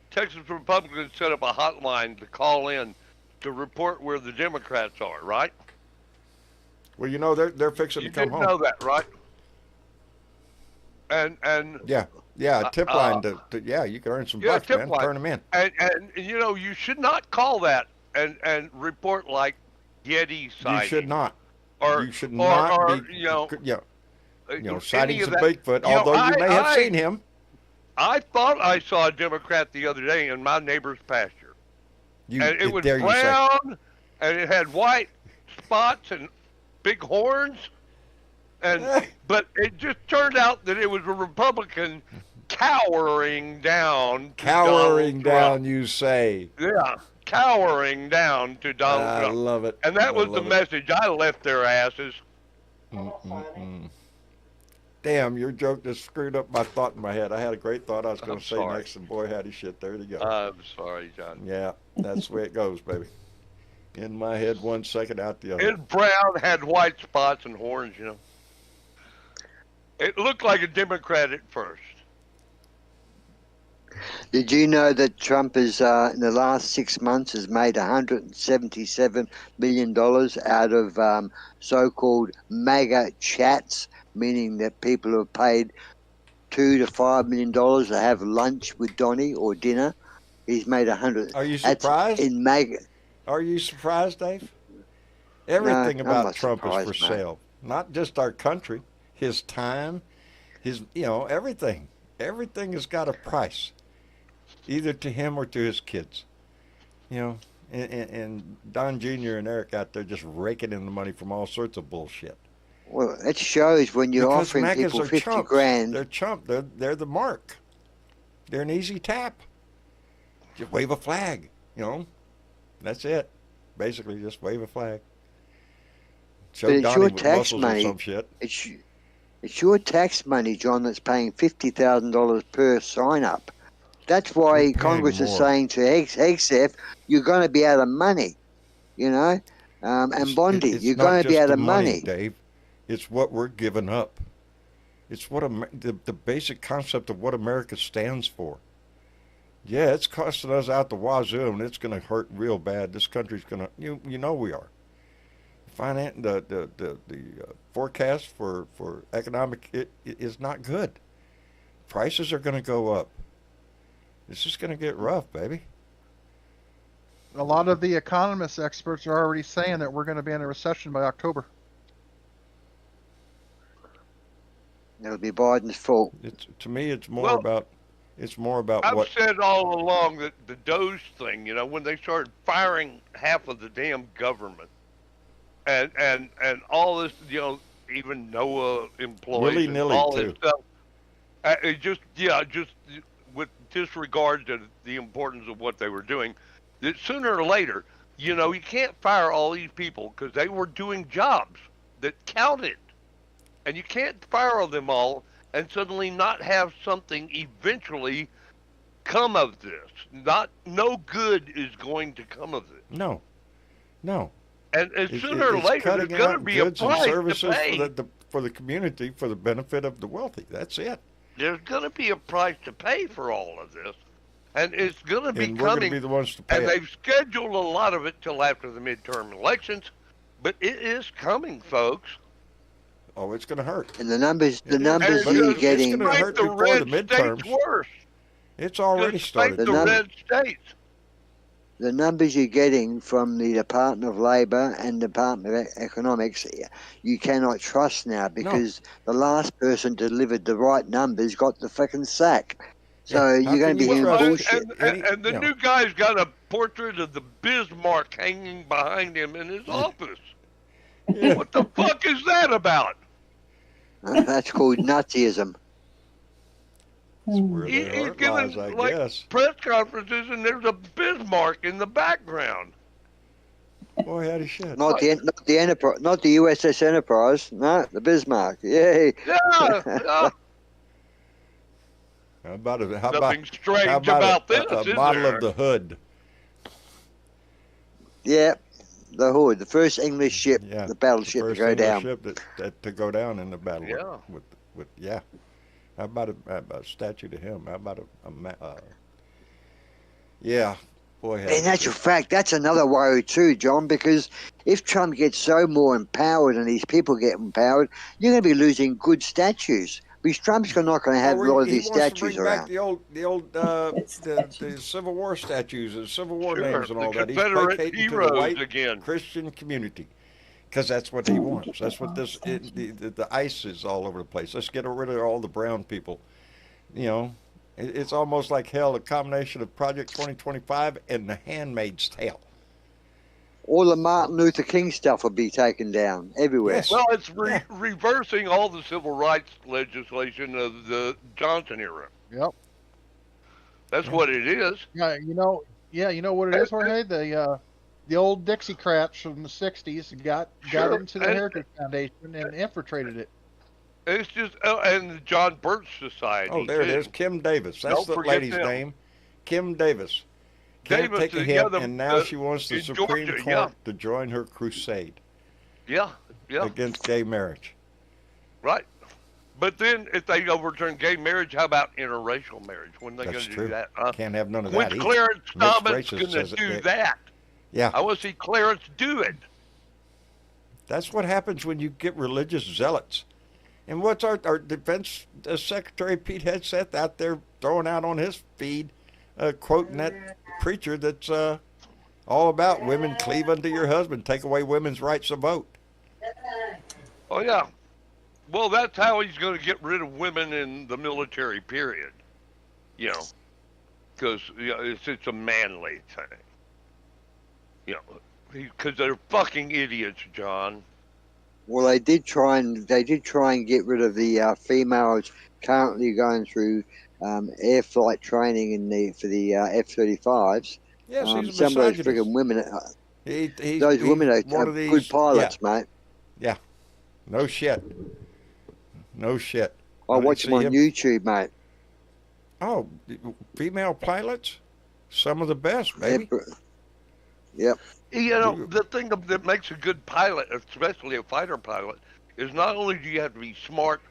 Texas Republicans set up a hotline to call in to report where the Democrats are, right? Well, you know they're fixing You to come did home. know that, right? And Yeah, a tip line yeah, you can earn some yeah, bucks, tip man. line. Turn them in. and you know, you should not call that and report like Yeti sighting. You should not. Or You should or, not or, be. you know, any sightings of of that. Bigfoot. You know, Although you may have I- seen him. I thought I saw a Democrat the other day in my neighbor's pasture, You and it was dare you say. brown, and it had white spots and big horns, and but it just turned out that it was a Republican cowering down. To Cowering Donald down, Trump. you say. Yeah, cowering down to Donald I Trump, love it. and that I was the love it. message I left their asses. Damn, your joke just screwed up my thought in my head. I had a great thought I was going I'm to say sorry. next, and boy, howdy shit, there you go. I'm sorry, John. Yeah, that's the way it goes, baby. In my head 1 second, out the other. It brown had white spots and horns, you know. It looked like a Democrat at first. Did you know that Trump is in the last 6 months has made $177 million out of so-called MAGA chats, meaning that people have paid $2 to $5 million to have lunch with Donnie or dinner. He's made 100. Are you That's surprised? in MAGA. Are you surprised, Dave? Everything I'm about not Trump is for surprised, mate. sale. Not just our country, his time, everything. Everything has got a price, either to him or to his kids. And Don Jr. and Eric out there just raking in the money from all sorts of bullshit. Well, it shows when you're Because offering MAGAs people are 50 chumps. grand. They're chump. They're the mark. They're an easy tap. Just wave a flag, That's it. Basically, just wave a flag. Show But it's Donnie your with tax muscles or money. some shit. It's your tax money, John, that's paying $50,000 per sign-up. That's why We're paying Congress is more. saying to HEXF, you're going to be out of money, and Bondi, It's you're not going to be just out the of money. Dave. It's what we're giving up. It's what the basic concept of what America stands for. Yeah, it's costing us out the wazoo, and it's going to hurt real bad. This country's going to, we are. The forecast for economic it is not good. Prices are going to go up. It's just going to get rough, baby. A lot of the economists experts are already saying that we're going to be in a recession by October. It'll be Biden's fault. To me, it's more Well, about I've what. said all along that the Doge thing, when they started firing half of the damn government, and all this, even NOAA employees, and Willy-nilly, all too. this stuff, it just with disregard to the importance of what they were doing, that sooner or later, you can't fire all these people because they were doing jobs that counted, and you can't fire them all and suddenly not have something eventually come of this. No good is going to come of it. No. And sooner or it's later, there's cutting going to out be a goods and price to services pay. for the community for the benefit of the wealthy. That's it. There's going to be a price to pay for all of this, and it's going to be And we're going to coming. be the ones to pay And it. they've scheduled a lot of it till after the midterm elections, but it is coming, folks. Oh, it's going to hurt. And the numbers And And you're it's getting. gonna make hurt the before the red midterms. states worse. It's already Just started. make The the number- red states. The numbers you're getting from the Department of Labor and Department of Economics, you cannot trust now because the last person delivered the right numbers got the fucking sack. So Yeah, how you're going can to be you hearing trust- bullshit. And the new guy's got a portrait of the Bismarck hanging behind him in his office. Yeah. What the fuck is that about? That's called Nazism. Where He's their heart giving lies, I like guess. press conferences, and there's a Bismarck in the background. Boy, howdy shit. Not the Enterprise, not the USS Enterprise. No, the Bismarck. Yay! Yeah, yeah. How about Nothing strange how about about a, this, a is model there? of the hood? Yeah, the Hood, the first English ship, Yeah, the battleship to first go English down. ship that to go down in the battle. Yeah. With yeah. How about a statue to him? How about yeah, boy. In actual fact, that's another worry too, John, because if Trump gets so more empowered and these people get empowered, you're going to be losing good statues. Because Trump's not going to have a lot of these statues to bring back around. the old the Civil War statues and Civil War Sure, names and all the that. He's Confederate placating to heroes the white again. Christian community. Because that's what he wants. That's what the ICE is all over the place. Let's get rid of all the brown people. You know, it's almost like hell, a combination of Project 2025 and The Handmaid's Tale. All the Martin Luther King stuff will be taken down everywhere. Yes. Well, it's reversing all the civil rights legislation of the Johnson era. Yep. That's what it is. Yeah, you know what it is, Jorge? The old Dixiecrats from the '60s got Sure, into the and- Heritage Foundation and infiltrated it. It's just, and the John Birch Society. Oh, there it too. is. Kim Davis. That's Don't the forget lady's them. name. Kim Davis. Can't Davis take a is- hint, yeah, the- and now the- she wants the in Supreme Georgia, Court yeah. to join her crusade Yeah, yeah, against gay marriage. right. But then if they overturn gay marriage, how about interracial marriage? When are they going That's to true. do that? Can't have none of When's that either. Clarence Mixed Thomas races going says to it do there. that? Yeah, I want to see Clarence do it. that's what happens when you get religious zealots. And what's our defense secretary Pete Hegseth out there throwing out on his feed, quoting that preacher that's all about women cleave unto your husband, take away women's rights to vote. Oh, yeah. Well, that's how he's going to get rid of women in the military, period. You know, because it's a manly thing. You know, because they're fucking idiots, John. Well, they did try and get rid of the females currently going through air flight training for the F-35s. Yes, he's a Some of those misogynist. friggin' women, He's women are one of these good pilots, mate. Yeah, no shit. No shit. I didn't watch see them on him. YouTube, mate. Oh, female pilots? Some of the best, baby. Yep. You know, the thing that makes a good pilot, especially a fighter pilot, is not only do you have to be smart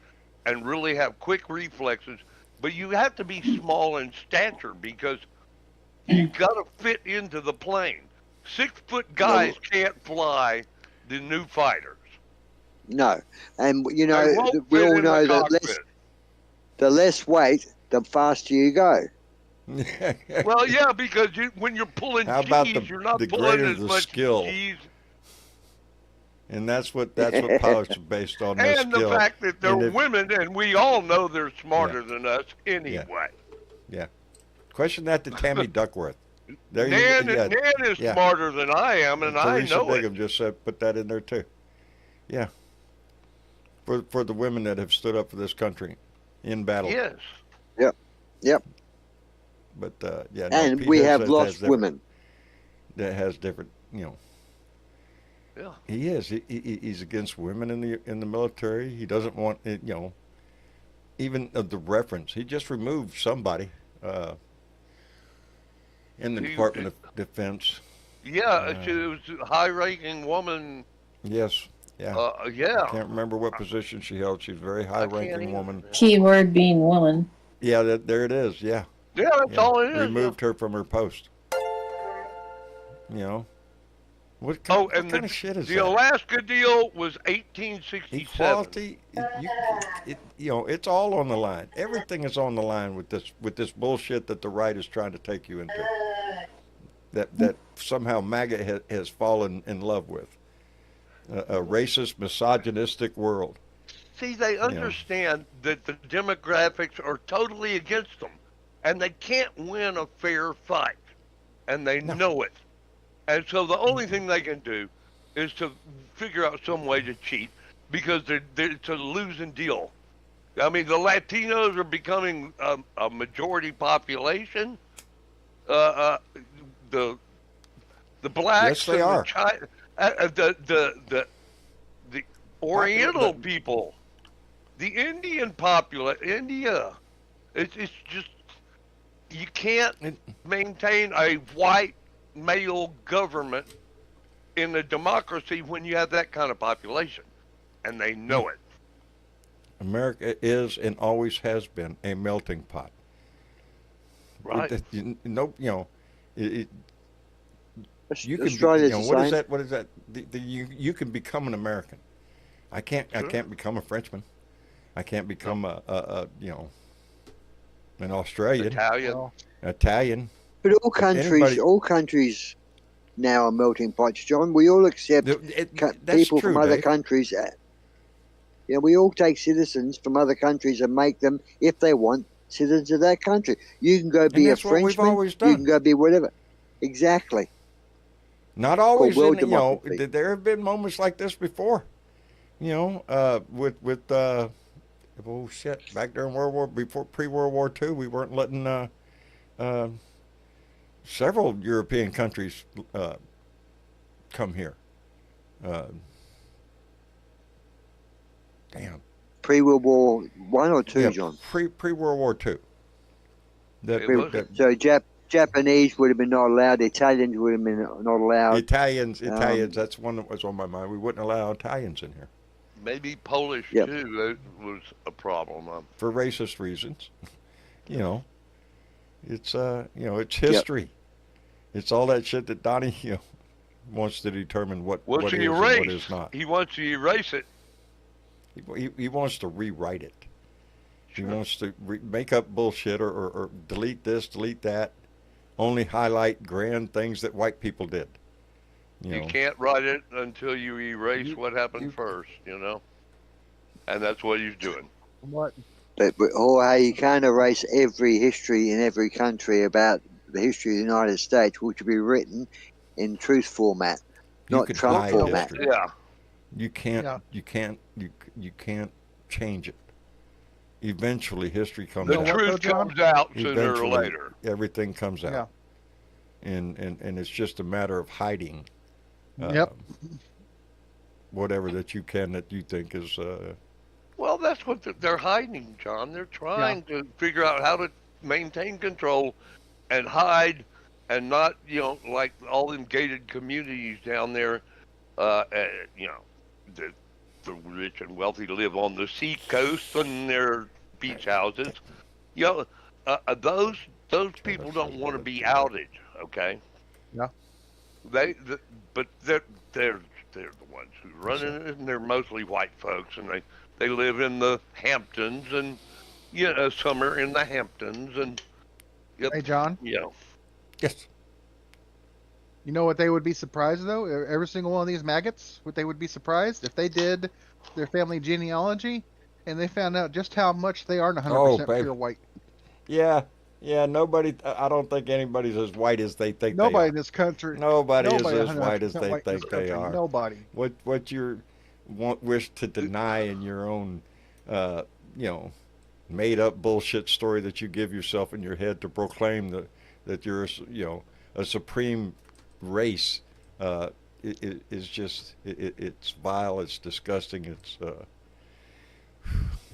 and really have quick reflexes, but you have to be small in stature because you've got to fit into the plane. 6-foot guys can't fly the new fighters. No, and you They know won't we fit all in know the that cockpit. the less weight, the faster you go. Well, yeah, because when you're pulling How about cheese, the- you're not the pulling greater as the much skill? cheese. And that's what pilots are based on. Their And skill. the fact that they're And if- women, and we all know they're smarter than us anyway. Question that to Tammy Duckworth. There Nan, yeah. Nan is yeah. smarter than I am, and I Teresa know Bigham it. just said put that in there too. Yeah. For the women that have stood up for this country in battle. Yes. Yep. But yeah. And Pete we Hegseth have has lost different- women. That has different, Yeah. He is. He's against women in the military. He doesn't want even of the reference. He just removed somebody in the He- Department of Defense. Yeah, she was a high-ranking woman. Yes. Yeah. Yeah. Can't remember what position she held. She's a very I can't high-ranking either. woman. Keyword being woman. Yeah, there it is. Yeah. Yeah, that's all it is. Removed her from her post. You know. What Oh, what and kind of shit is the that? Alaska deal was 1867. Equality, it's all on the line. Everything is on the line with this bullshit that the right is trying to take you into. That somehow MAGA has fallen in love with. A racist, misogynistic world. See, they understand that the demographics are totally against them, and they can't win a fair fight, and they know it. And so the only thing they can do is to figure out some way to cheat, because it's a losing deal. I mean, the Latinos are becoming a majority population. The blacks, Yes, they are. The Oriental people, the Indian India. It's just, you can't maintain a white male government in a democracy when you have that kind of population, and they know it. America is and always has been a melting pot. Right. You can Australia's the what is same. that? What is that? You can become an American. I can't become a Frenchman. I can't become an Australian, Italian. But all countries now are melting pots, John. We all accept people true, from other Dave. countries. We all take citizens from other countries and make them, if they want, citizens of that country. You can go be a that's what we've Frenchman. always You done. can go be whatever. Exactly. Not always, world in, democracy. there have been moments like this before. With back during pre-World War II, we weren't letting several European countries come here. Damn. Pre-World War One or Two, Yeah, John? pre-World War II. So Japanese would have been not allowed. Italians would have been not allowed. Italians. That's one that was on my mind. We wouldn't allow Italians in here Maybe Polish Yep. too. That was a problem. for racist reasons. It's it's history. It's all that shit that Donnie wants to determine what is and what is not. He wants to erase it. He wants to rewrite it. He wants to make up bullshit or delete this, delete that. Only highlight grand things that white people did. You can't write it until you erase what happened first, and that's what he's doing. What? But Jorge, you can't erase every history in every country about the history of the United States, which will be written in truth format, not can Trump hide format. history. Yeah. You can't change it. Eventually, history comes The out. truth comes out sooner or later. Everything comes out. Yeah. And it's just a matter of hiding. Yep. Whatever that you think is. Well, that's what they're hiding, John. They're trying to figure out how to maintain control and hide and not, like all them gated communities down there, the rich and wealthy live on the sea coast and their beach houses. Those people don't want to be outed, okay? Yeah. But they're the ones who run it, and they're mostly white folks, and they live in the Hamptons, and some are in the Hamptons, and Hey, John. Yes. You know what they would be surprised, though? Every single one of these maggots, what they would be surprised if they did their family genealogy and they found out just how much they aren't 100% pure white. Yeah. Nobody. I don't think anybody's as white as they think. Nobody in this country. Nobody is as white as 100% they white in think this they country. are. Nobody. What you wish to deny in your own, made up bullshit story that you give yourself in your head to proclaim that you're a supreme race is just it's vile, it's disgusting, it's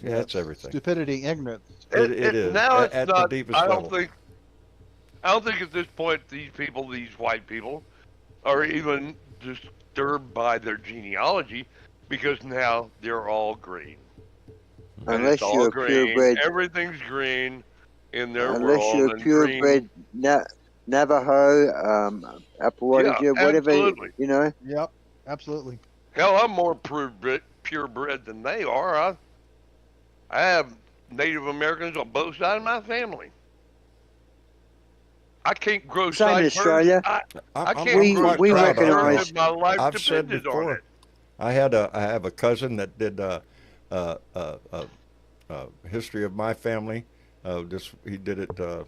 it's everything. Stupidity, ignorance. It is. Now at it's not. The deepest I level. don't think at this point these white people are even disturbed by their genealogy because now they're all green. And it's Unless all you're a green. purebred, Everything's green in their unless world, you're a and green. purebred Navajo, Yeah, Appalachia, whatever, absolutely. you know. Yep, absolutely. Hell, I'm more purebred than they are. I have Native Americans on both sides of my family. I can't grow Same in sideburns. Australia. I can't I'm grow quite we proud of sideburns recognise- if my life I've said depended on before, it. I have a cousin that did history of my family. He did it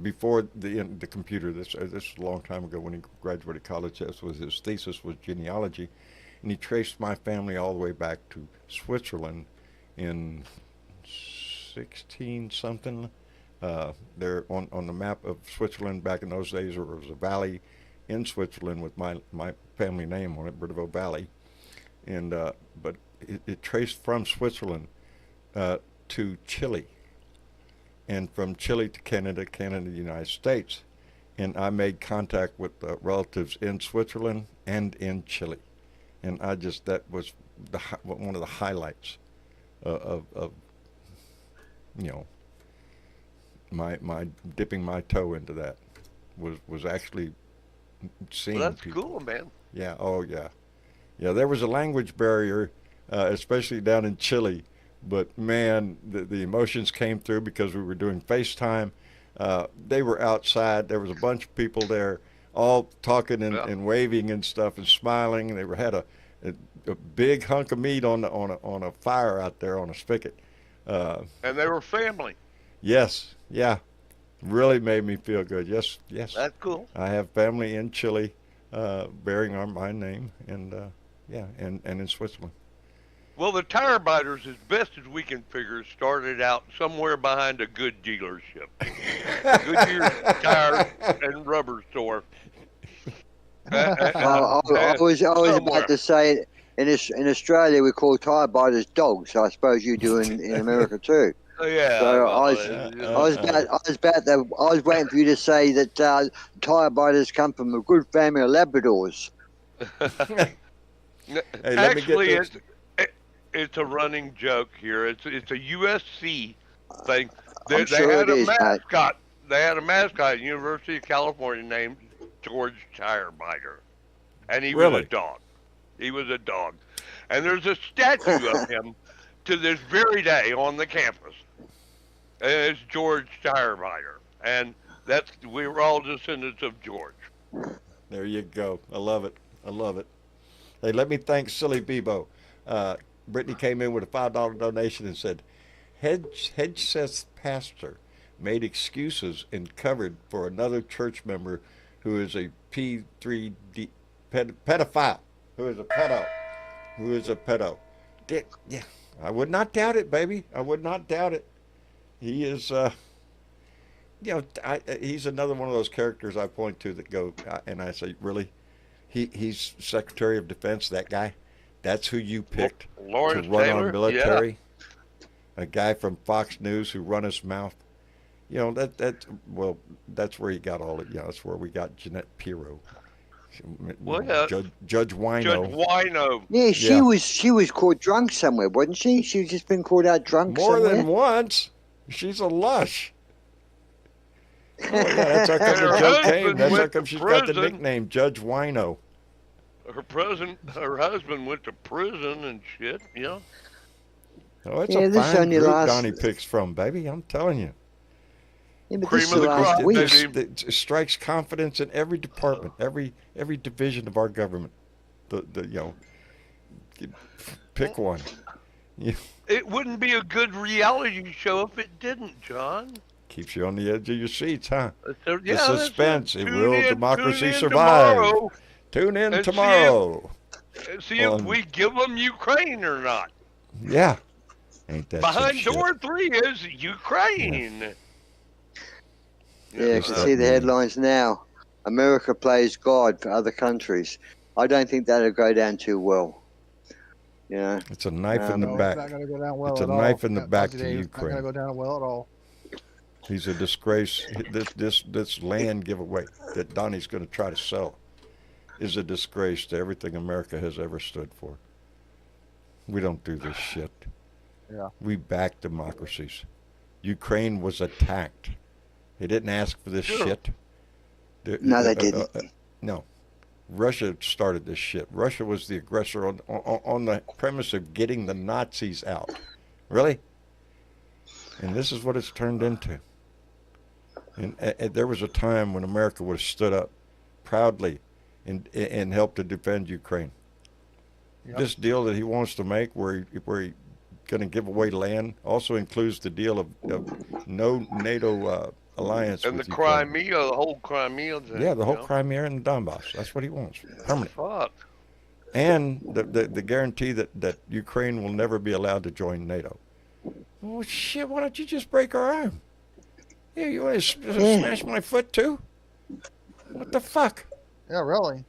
before the computer. This is a long time ago when he graduated college. This was his thesis, was genealogy, and he traced my family all the way back to Switzerland in 16 something. There on the map of Switzerland back in those days, there was a valley in Switzerland with my family name on it, Burdeville Valley, and but it traced from Switzerland to Chile, and from Chile to Canada, the United States, and I made contact with relatives in Switzerland and in Chile, and that was one of the highlights of you know, my dipping my toe into that was actually seeing Well, that's people. cool, man. Yeah. Oh, yeah. Yeah. There was a language barrier, especially down in Chile, but man, the emotions came through because we were doing FaceTime. They were outside. There was a bunch of people there, all talking and waving and stuff and smiling. They had a big hunk of meat on a fire out there on a spigot. And they were family. Yes. Yeah. Really made me feel good. Yes. Yes. That's cool. I have family in Chile, bearing on my name, and and in Switzerland. Well, the tire biters, as best as we can figure, started out somewhere behind a good dealership. Goodyear Tire and Rubber Store. I was about to say, in Australia we call tire biters dogs. I suppose you do in America too. Yeah. So I was waiting for you to say that tire biters come from a good family of Labradors. Hey, Actually, it's a running joke here. It's a USC thing. They had a mascot. They had a mascot at University of California named George Tirebiter, and he was a dog. He was a dog, and there's a statue of him to this very day on the campus. And it's George Tirebiter, and we were all descendants of George. There you go. I love it. I love it. Hey, let me thank Silly Bebo. Brittany came in with a $5 donation and said, Hedgeseth's pastor made excuses and covered for another church member who is a P3D pedophile, who is a pedo. Yeah, I would not doubt it, baby. I would not doubt it. He is, he's another one of those characters I point to that go, and I say, really? He's Secretary of Defense, that guy? That's who you picked Lawrence to run Taylor? our military? Yeah. A guy from Fox News who run his mouth? You know, that's where he got all it. That's where we got Jeanette Pirro. Well, yeah. Judge Wino. Judge Wino. Yeah, she was caught drunk somewhere, wasn't she? She's just been caught out drunk More somewhere. than once. She's a lush. Oh, yeah, that's how come And her the joke husband came. That's how went come to she's got the prison. nickname Judge Wino. Her husband went to prison and shit. Yeah. Oh, it's Yeah, a this fine only group lasts- Donnie picks from, baby. I'm telling you. Yeah, but Cream this of the last crop, week. baby. It strikes confidence in every department, every division of our government. Pick one. It wouldn't be a good reality show if it didn't, John. Keeps you on the edge of your seats, huh? So, The suspense. Tune Will in democracy survive? tomorrow Tune in and tomorrow. See if on- we give them Ukraine or not. Yeah. Ain't that some Behind shit? door 3 is Ukraine. Yeah, I can see the headlines now. America plays God for other countries. I don't think that'll go down too well. You know, It's a knife in the No, back. it's not going to go down well It's at a all. knife in the Yeah, back Aussie to Dave, it's not Ukraine. going to go down well at all. He's a disgrace. This land giveaway that Donnie's going to try to sell is a disgrace to everything America has ever stood for. We don't do this shit. Yeah. We back democracies. Ukraine was attacked. They didn't ask for this Sure. shit. No, they didn't. No. Russia started this shit. Russia was the aggressor on the premise of getting the Nazis out. Really? And this is what it's turned into. And there was a time when America would have stood up proudly and helped to defend Ukraine. Yep. This deal that he wants to make, where he going to give away land, also includes the deal of no NATO alliance And with the Ukraine. Crimea, the whole Crimea thing. Yeah, the whole you know? Crimea and the Donbass. That's what he wants. Permanent. Fuck. And the guarantee that Ukraine will never be allowed to join NATO. Well, shit, why don't you just break our arm? Yeah, you want to smash my foot too? What the fuck? Yeah, really.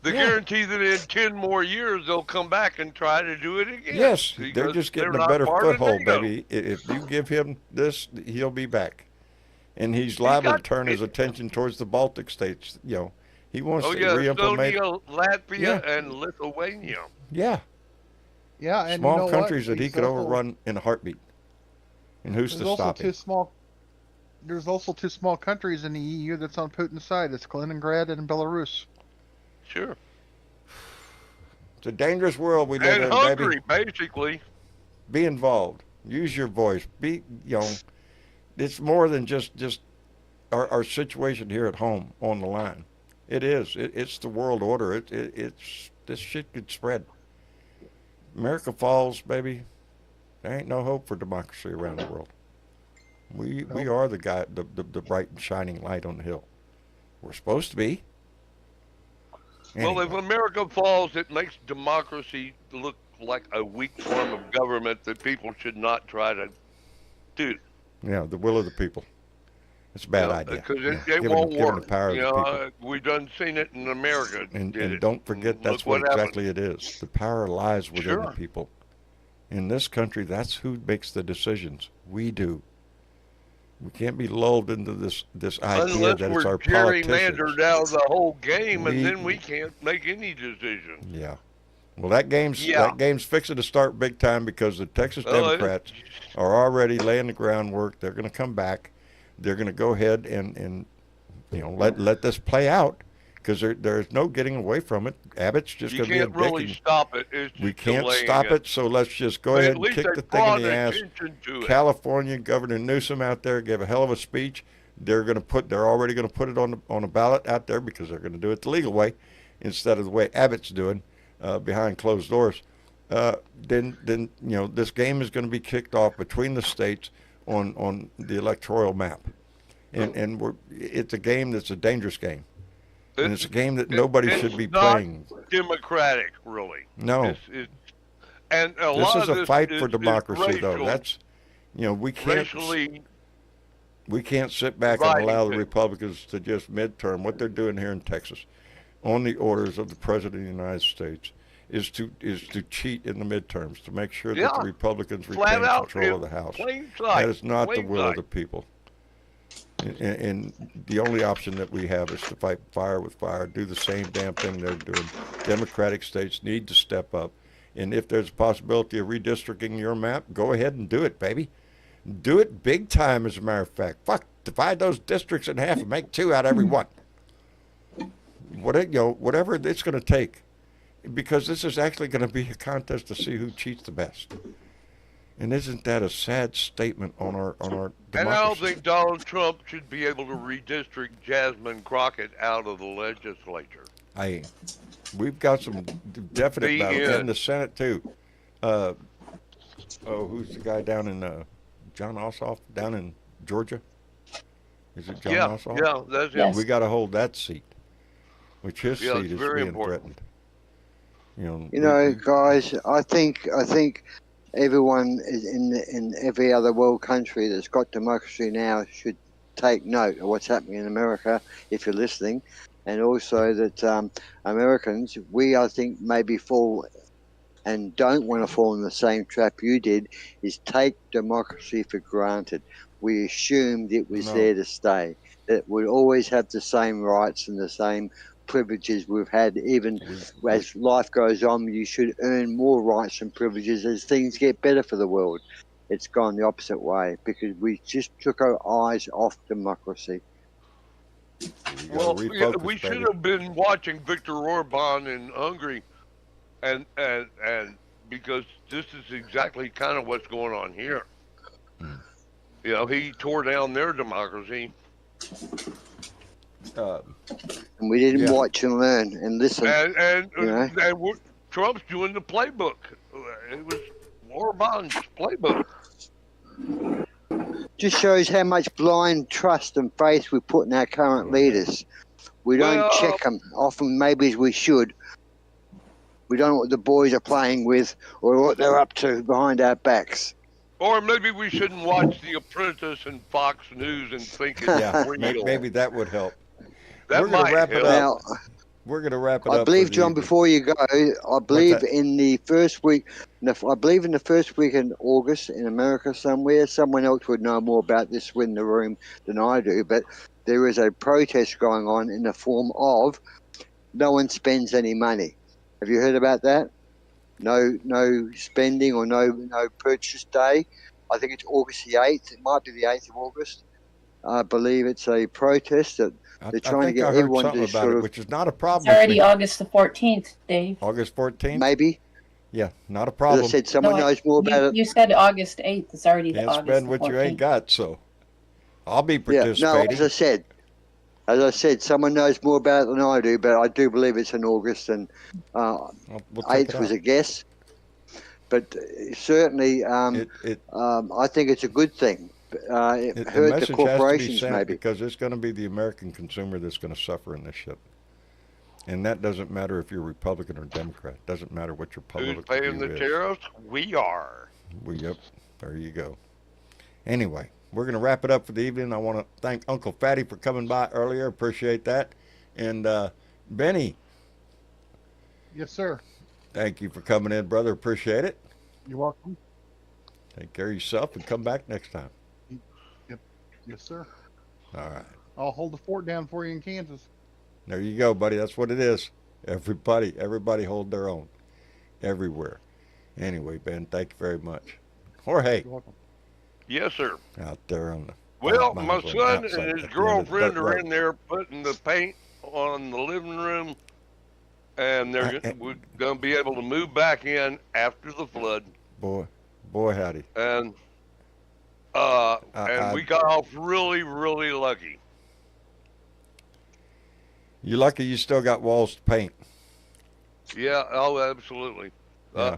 The Yeah. guarantee that in 10 more years they'll come back and try to do it again. Yes, they're because just getting they're a not better part of foothold, NATO. baby. If you give him this, he'll be back. And he's liable to turn his attention towards the Baltic states. You know, he wants Oh to yeah, re-implement. Estonia, Latvia, Yeah. and Lithuania. Yeah, Yeah, and small you know countries what? that he could overrun in a heartbeat. And who's There's to also stop him? There's also two small countries in the EU that's on Putin's side. It's Kaliningrad and Belarus. Sure. It's a dangerous world we live And in, Hungary, baby. basically. Be involved. Use your voice. Be, you know, it's more than just our situation here at home on the line. It is. It's the world order. It's this shit could spread. America falls, baby. There ain't no hope for democracy around the world. We are the bright and shining light on the hill. We're supposed to be. Well, if Anyway. America falls, it makes democracy look like a weak form of government that people should not try to do. Yeah, the will of the people. It's a bad idea. Because Yeah, it giving- won't giving work. the power You of the know, people. we done seen it in America. And did it. don't forget that's Look what happened. exactly it is. The power lies within the Sure. people. In this country, that's who makes the decisions. We do. We can't be lulled into this idea Unless that we're it's our politicians. gerrymandered out of the whole game, We- and then we can't make any decision. Yeah. Well, that game's fixing to start big time because the Texas Oh, Democrats are already laying the groundwork. They're going to come back. They're going to go ahead and you know let this play out because there's no getting away from it. Abbott's just You going to be a can't really dick. stop it. It's just We can't delaying stop it, so let's just go But ahead at and least kick they the thing in brought the ass. attention to it. California Governor Newsom out there gave a hell of a speech. They're already going to put it on a ballot out there because they're going to do it the legal way instead of the way Abbott's doing behind closed doors. Then you know this game is going to be kicked off between the states on the electoral map, and it's a game that's a dangerous game, and it's a game that nobody should be not playing. Democratic, really. No. And a This lot is of a fight for is democracy, though. racial- That's, you know, we racially. can't sit back and allow the dividing. Republicans to just midterm what they're doing here in Texas, on the orders of the President of the United States, is to cheat in the midterms to make sure that Yeah. the Republicans Flat retain out, control of in the House. plain sight, That is not the plain will of sight. the people. And the only option that we have is to fight fire with fire, do the same damn thing they're doing. Democratic states need to step up. And if there's a possibility of redistricting your map, go ahead and do it, baby. Do it big time, as a matter of fact. Fuck, divide those districts in half and make 2 out of every one. Whatever it's going to take. Because this is actually going to be a contest to see who cheats the best. And isn't that a sad statement on our democracy? And I don't think Donald Trump should be able to redistrict Jasmine Crockett out of the legislature. We've got some definite The battles end. in the Senate too. Who's the guy down in John Ossoff down in Georgia? Is it John Ossoff? Yeah, that's Yes. We got to hold that seat, which his Yeah, seat it's is very being important. threatened. You know, guys, I think everyone in every other world country that's got democracy now should take note of what's happening in America, if you're listening, and also that Americans, I think, maybe fall and don't want to fall in the same trap you did, is take democracy for granted. We assumed it was No. there to stay, that we'd always have the same rights and the same privileges we've had. Even as life goes on, you should earn more rights and privileges as things get better for the world. It's gone the opposite way because we just took our eyes off democracy. Well, refocus, we should baby. have been watching Viktor Orban in Hungary, and because this is exactly kind of what's going on here. You know, he tore down their democracy. And we didn't watch and learn and listen. And you know? Trump's doing the playbook. It was Orban's playbook. Just shows how much blind trust and faith we put in our current leaders. We don't check them often, maybe as we should. We don't know what the boys are playing with or what they're up to behind our backs. Or maybe we shouldn't watch The Apprentice and Fox News and think it's real. Maybe that would help. That We're gonna wrap it up. Now, We're going to wrap it up. I believe, for the John, evening. before you go, I believe in the first week, I believe in the first week in August in America somewhere, someone else would know more about this in the room than I do, but there is a protest going on in the form of no one spends any money. Have you heard about that? No spending or no purchase day. I think it's August the 8th. It might be the 8th of August. I believe it's a protest that they're trying to get everyone to sort of... which is not a problem. It's already August the 14th, Dave. August 14th? Maybe. Yeah, not a problem. As I said, someone knows more about it. You said August 8th. It's already Can't August spend the what 14th. you ain't got, so I'll be Yeah, participating. no, as I said, someone knows more about it than I do, but I do believe it's in August, and We'll check 8th it was out. a guess. But certainly, I think it's a good thing. It The hurt the message has to be corporations, sent maybe. because it's going to be the American consumer that's going to suffer in this shit. And that doesn't matter if you're Republican or Democrat. Doesn't matter what your Who's political paying view the is. tariffs? We are. Yep, there you go. Anyway, we're going to wrap it up for the evening. I want to thank Uncle Fatty for coming by earlier. Appreciate that. And Benny, Yes, sir. thank you for coming in, brother. Appreciate it. You're welcome. Take care of yourself and come back next time. Yes, sir. All right. I'll hold the fort down for you in Kansas. There you go, buddy. That's what it is. Everybody hold their own. Everywhere. Anyway, Ben, thank you very much. Jorge, You're welcome. Yes, sir. out there on the... Well, 5 my miles on the son outside and his at the end of the girlfriend dirt are road. in there putting the paint on the living room, and we're going to be able to move back in after the flood. Boy, howdy. And I- we got off really, really lucky. You're lucky you still got walls to paint. Yeah, oh, absolutely. Yeah,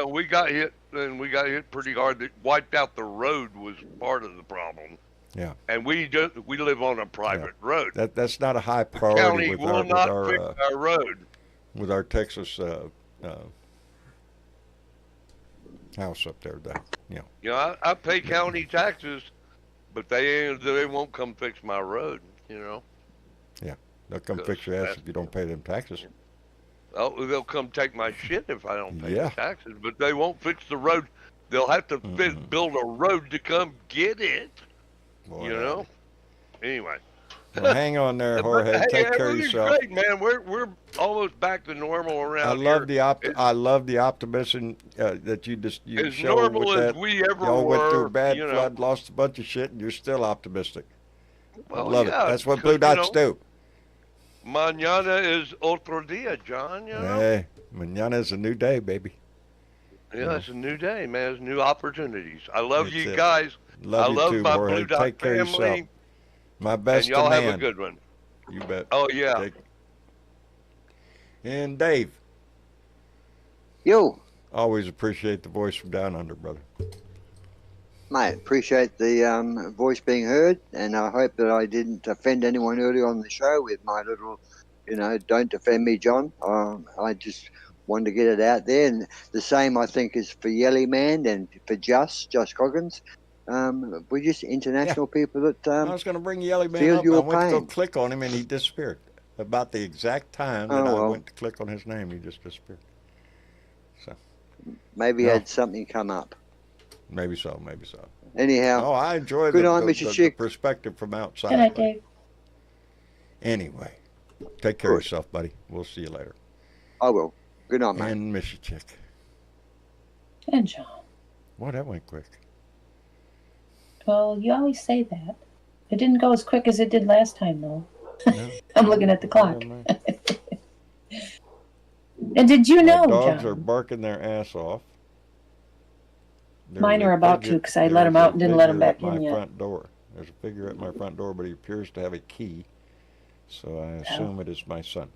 We got hit, and we got hit pretty hard. That wiped out the road was part of the problem. Yeah. And we live on a private road. That's not a high The priority county with will not fix our road. with our Texas house up there. You know, I pay county taxes, but they won't come fix my road. You know. Yeah, they'll come fix your ass if you don't pay them taxes. Oh, they'll come take my shit if I don't pay Yeah. the taxes, but they won't fix the road. They'll have to build a road to come get it. Boy, you know. Anyway. Well, hang on there, Jorge. Hey, Take care of everything's yourself. great, man. We're almost back to normal around I love here. I love the optimism that you As show normal with as that. we ever Y'all went through a were, bad you know. flood, lost a bunch of shit, and you're still optimistic. Well, I love yeah, it. That's what because, Blue Dots do. Mañana is otro dia, John. You know? Hey, mañana is a new day, baby. Yeah, it's a new day, man. It's new opportunities. I love That's you it. guys. Love I you love too, my Jorge. Blue Dot Take care of yourself. family. My And best y'all to have man. a good one. You bet. Oh, yeah. And Dave, Yo, always appreciate the voice from down under, brother. mate, appreciate the voice being heard, and I hope that I didn't offend anyone earlier on the show with my little, don't defend me, John. I just wanted to get it out there, and the same I think is for Yelly Man and for Josh Coggins. We're just international people that I was going to bring Yelly Man feel up. I your went to go pain. click on him, and he disappeared. About the exact time that Oh, I well. went to click on his name, he just disappeared. So Maybe No. had something come up. maybe so. Anyhow, Oh, I enjoy good the, night, the, Mr. the Chick. perspective from outside. Good night, but Dave. Anyway, Take care of Good. yourself, buddy. We'll see you later. I will. Good night, mate. And miss you, chick. And John. Well, that went quick. Well, you always say that. It didn't go as quick as it did last time, though. No. I'm looking at the clock. Man. And did you know, My dogs John? are barking their ass off. Mine are about to, 'cause I let 'em out and didn't let 'em back in yet. Front door. There's a figure at my front door, but he appears to have a key, so I assume it is my son.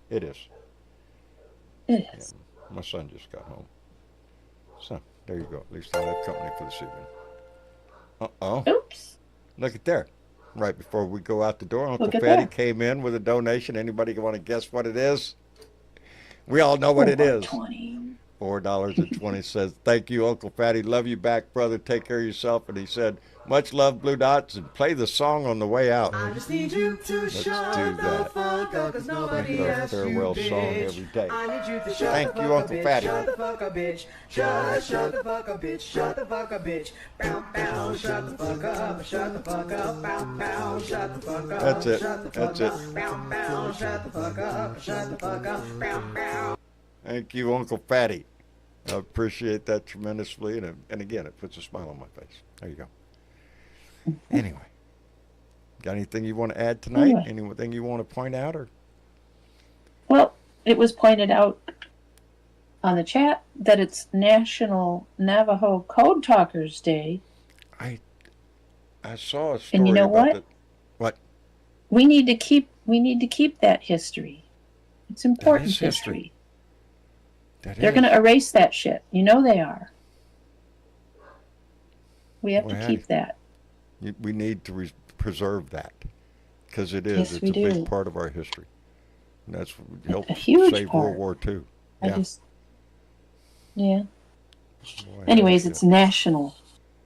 It is. It is. Yeah, my son just got home. So, there you go. At least I'll have company for this evening. Uh-oh. Oops. Look at there. Right before we go out the door, Uncle Look at Fatty that. came in with a donation. Anybody want to guess what it is? We all know what it is. $4.20. $4.20 says, thank you, Uncle Fatty. Love you back, brother. Take care of yourself. And he said, much love, Blue Dots, and play the song on the way out. I just need you to Let's shut do the that. fuck up, 'cause nobody Our asked you, farewell bitch. song every day. I need you to shut Thank the you, fuck Uncle up, bitch. Fatty. Shut the fuck up, bitch. Shut the fuck up, bitch. Shut the fuck up, bitch. Bow, bow. Shut the fuck up. Shut the fuck up. Bow, bow. Shut the fuck up. That's it. Shut the That's fuck it. up. Bow, bow. Shut the fuck up. Shut the fuck up. Bow, bow. Thank you, Uncle Fatty. I appreciate that tremendously. And again, it puts a smile on my face. There you go. Anyway, got anything you want to add tonight? Anyway. Anything you want to point out? Or Well, it was pointed out on the chat that it's National Navajo Code Talkers Day. I saw a story And you know about what? that. What? We need to keep that history. It's important is history. That They're is. going to erase that shit. You know they are. We have Well, to hey. keep that. We need to preserve that because it is. Yes, It's we a big do. part of our history. And that's what helped A huge save part. World War II. I Yeah. just, yeah. Boy, Anyways, that's it's National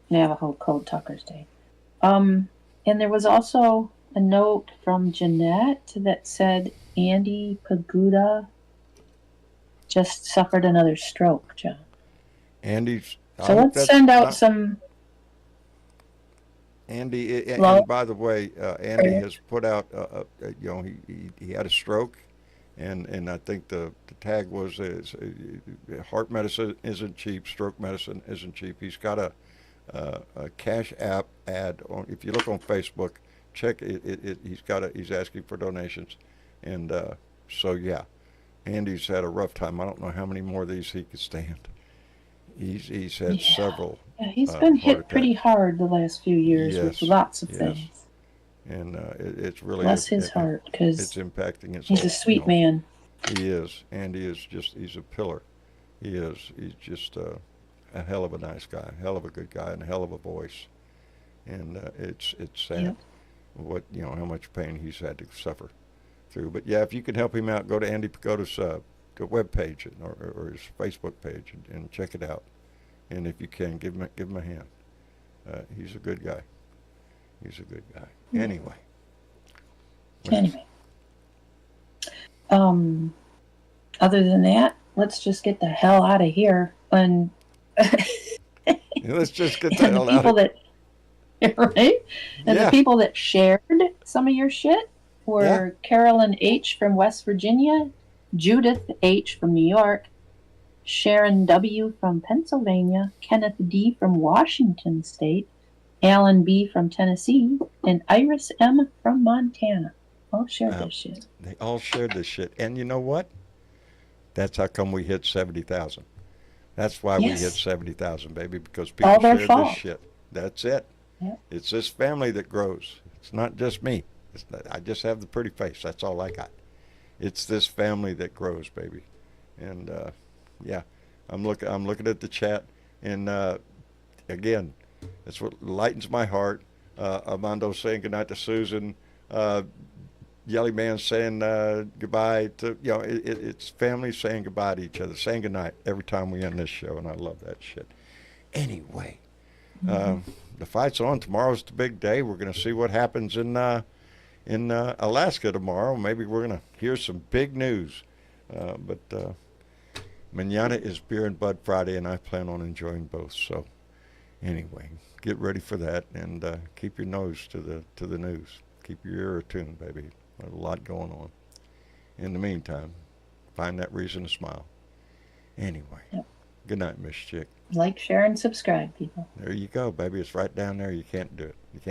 Navajo Code Talkers Day. And there was also a note from Jeanette that said Andy Pagoda just suffered another stroke, John. Andy's. So let's send out some. Andy, Love. and by the way, Andy Prayer. has put out. He had a stroke, and I think the tag was heart medicine isn't cheap, stroke medicine isn't cheap. He's got a Cash App ad on. If you look on Facebook, check it. He's asking for donations, and so yeah, Andy's had a rough time. I don't know how many more of these he could stand. He's had several. Yeah, he's been heart hit pretty hard the last few years with Yes, lots of yes. things. And it's really Bless his heart, it's because impacting his he's whole, a sweet man. He is. Andy is he's a pillar. He is. He's just a hell of a nice guy, a hell of a good guy, and a hell of a voice. And it's sad Yep. what how much pain he's had to suffer through. But yeah, if you can help him out, go to Andy Pagoda's web page or his Facebook page and check it out. And if you can, give him a hand. He's a good guy. He's a good guy. Yeah. Anyway. Anyway. Other than that, let's just get the hell out of here. And Let's just get the and the hell out people of that right? And Yeah. the people that shared some of your shit were Yeah. Carolyn H. from West Virginia, Judith H. from New York, Sharon W. from Pennsylvania, Kenneth D. from Washington State, Alan B. from Tennessee, and Iris M. from Montana. All shared this shit. They all shared this shit. And you know what? That's how come we hit 70,000. That's why we Yes. hit 70,000, baby, because All people their shared fault. this shit. That's it. Yep. It's this family that grows. It's not just me. I just have the pretty face. That's all I got. It's this family that grows, baby. And yeah, I'm looking at the chat, and again, that's what lightens my heart. Armando saying goodnight to Susan. Yelly Man saying goodbye to, it's family saying goodbye to each other, saying goodnight every time we end this show, and I love that shit. Anyway, the fight's on. Tomorrow's the big day. We're going to see what happens in Alaska tomorrow. Maybe we're going to hear some big news. But Manana is Beer and Bud Friday, and I plan on enjoying both. So anyway, get ready for that, and keep your nose to the news. Keep your ear attuned, baby. There's a lot going on. In the meantime, find that reason to smile. Anyway, Yep. Good night, Miss Chick. Like, share, and subscribe, people. There you go, baby. It's right down there. You can't do it. You can't.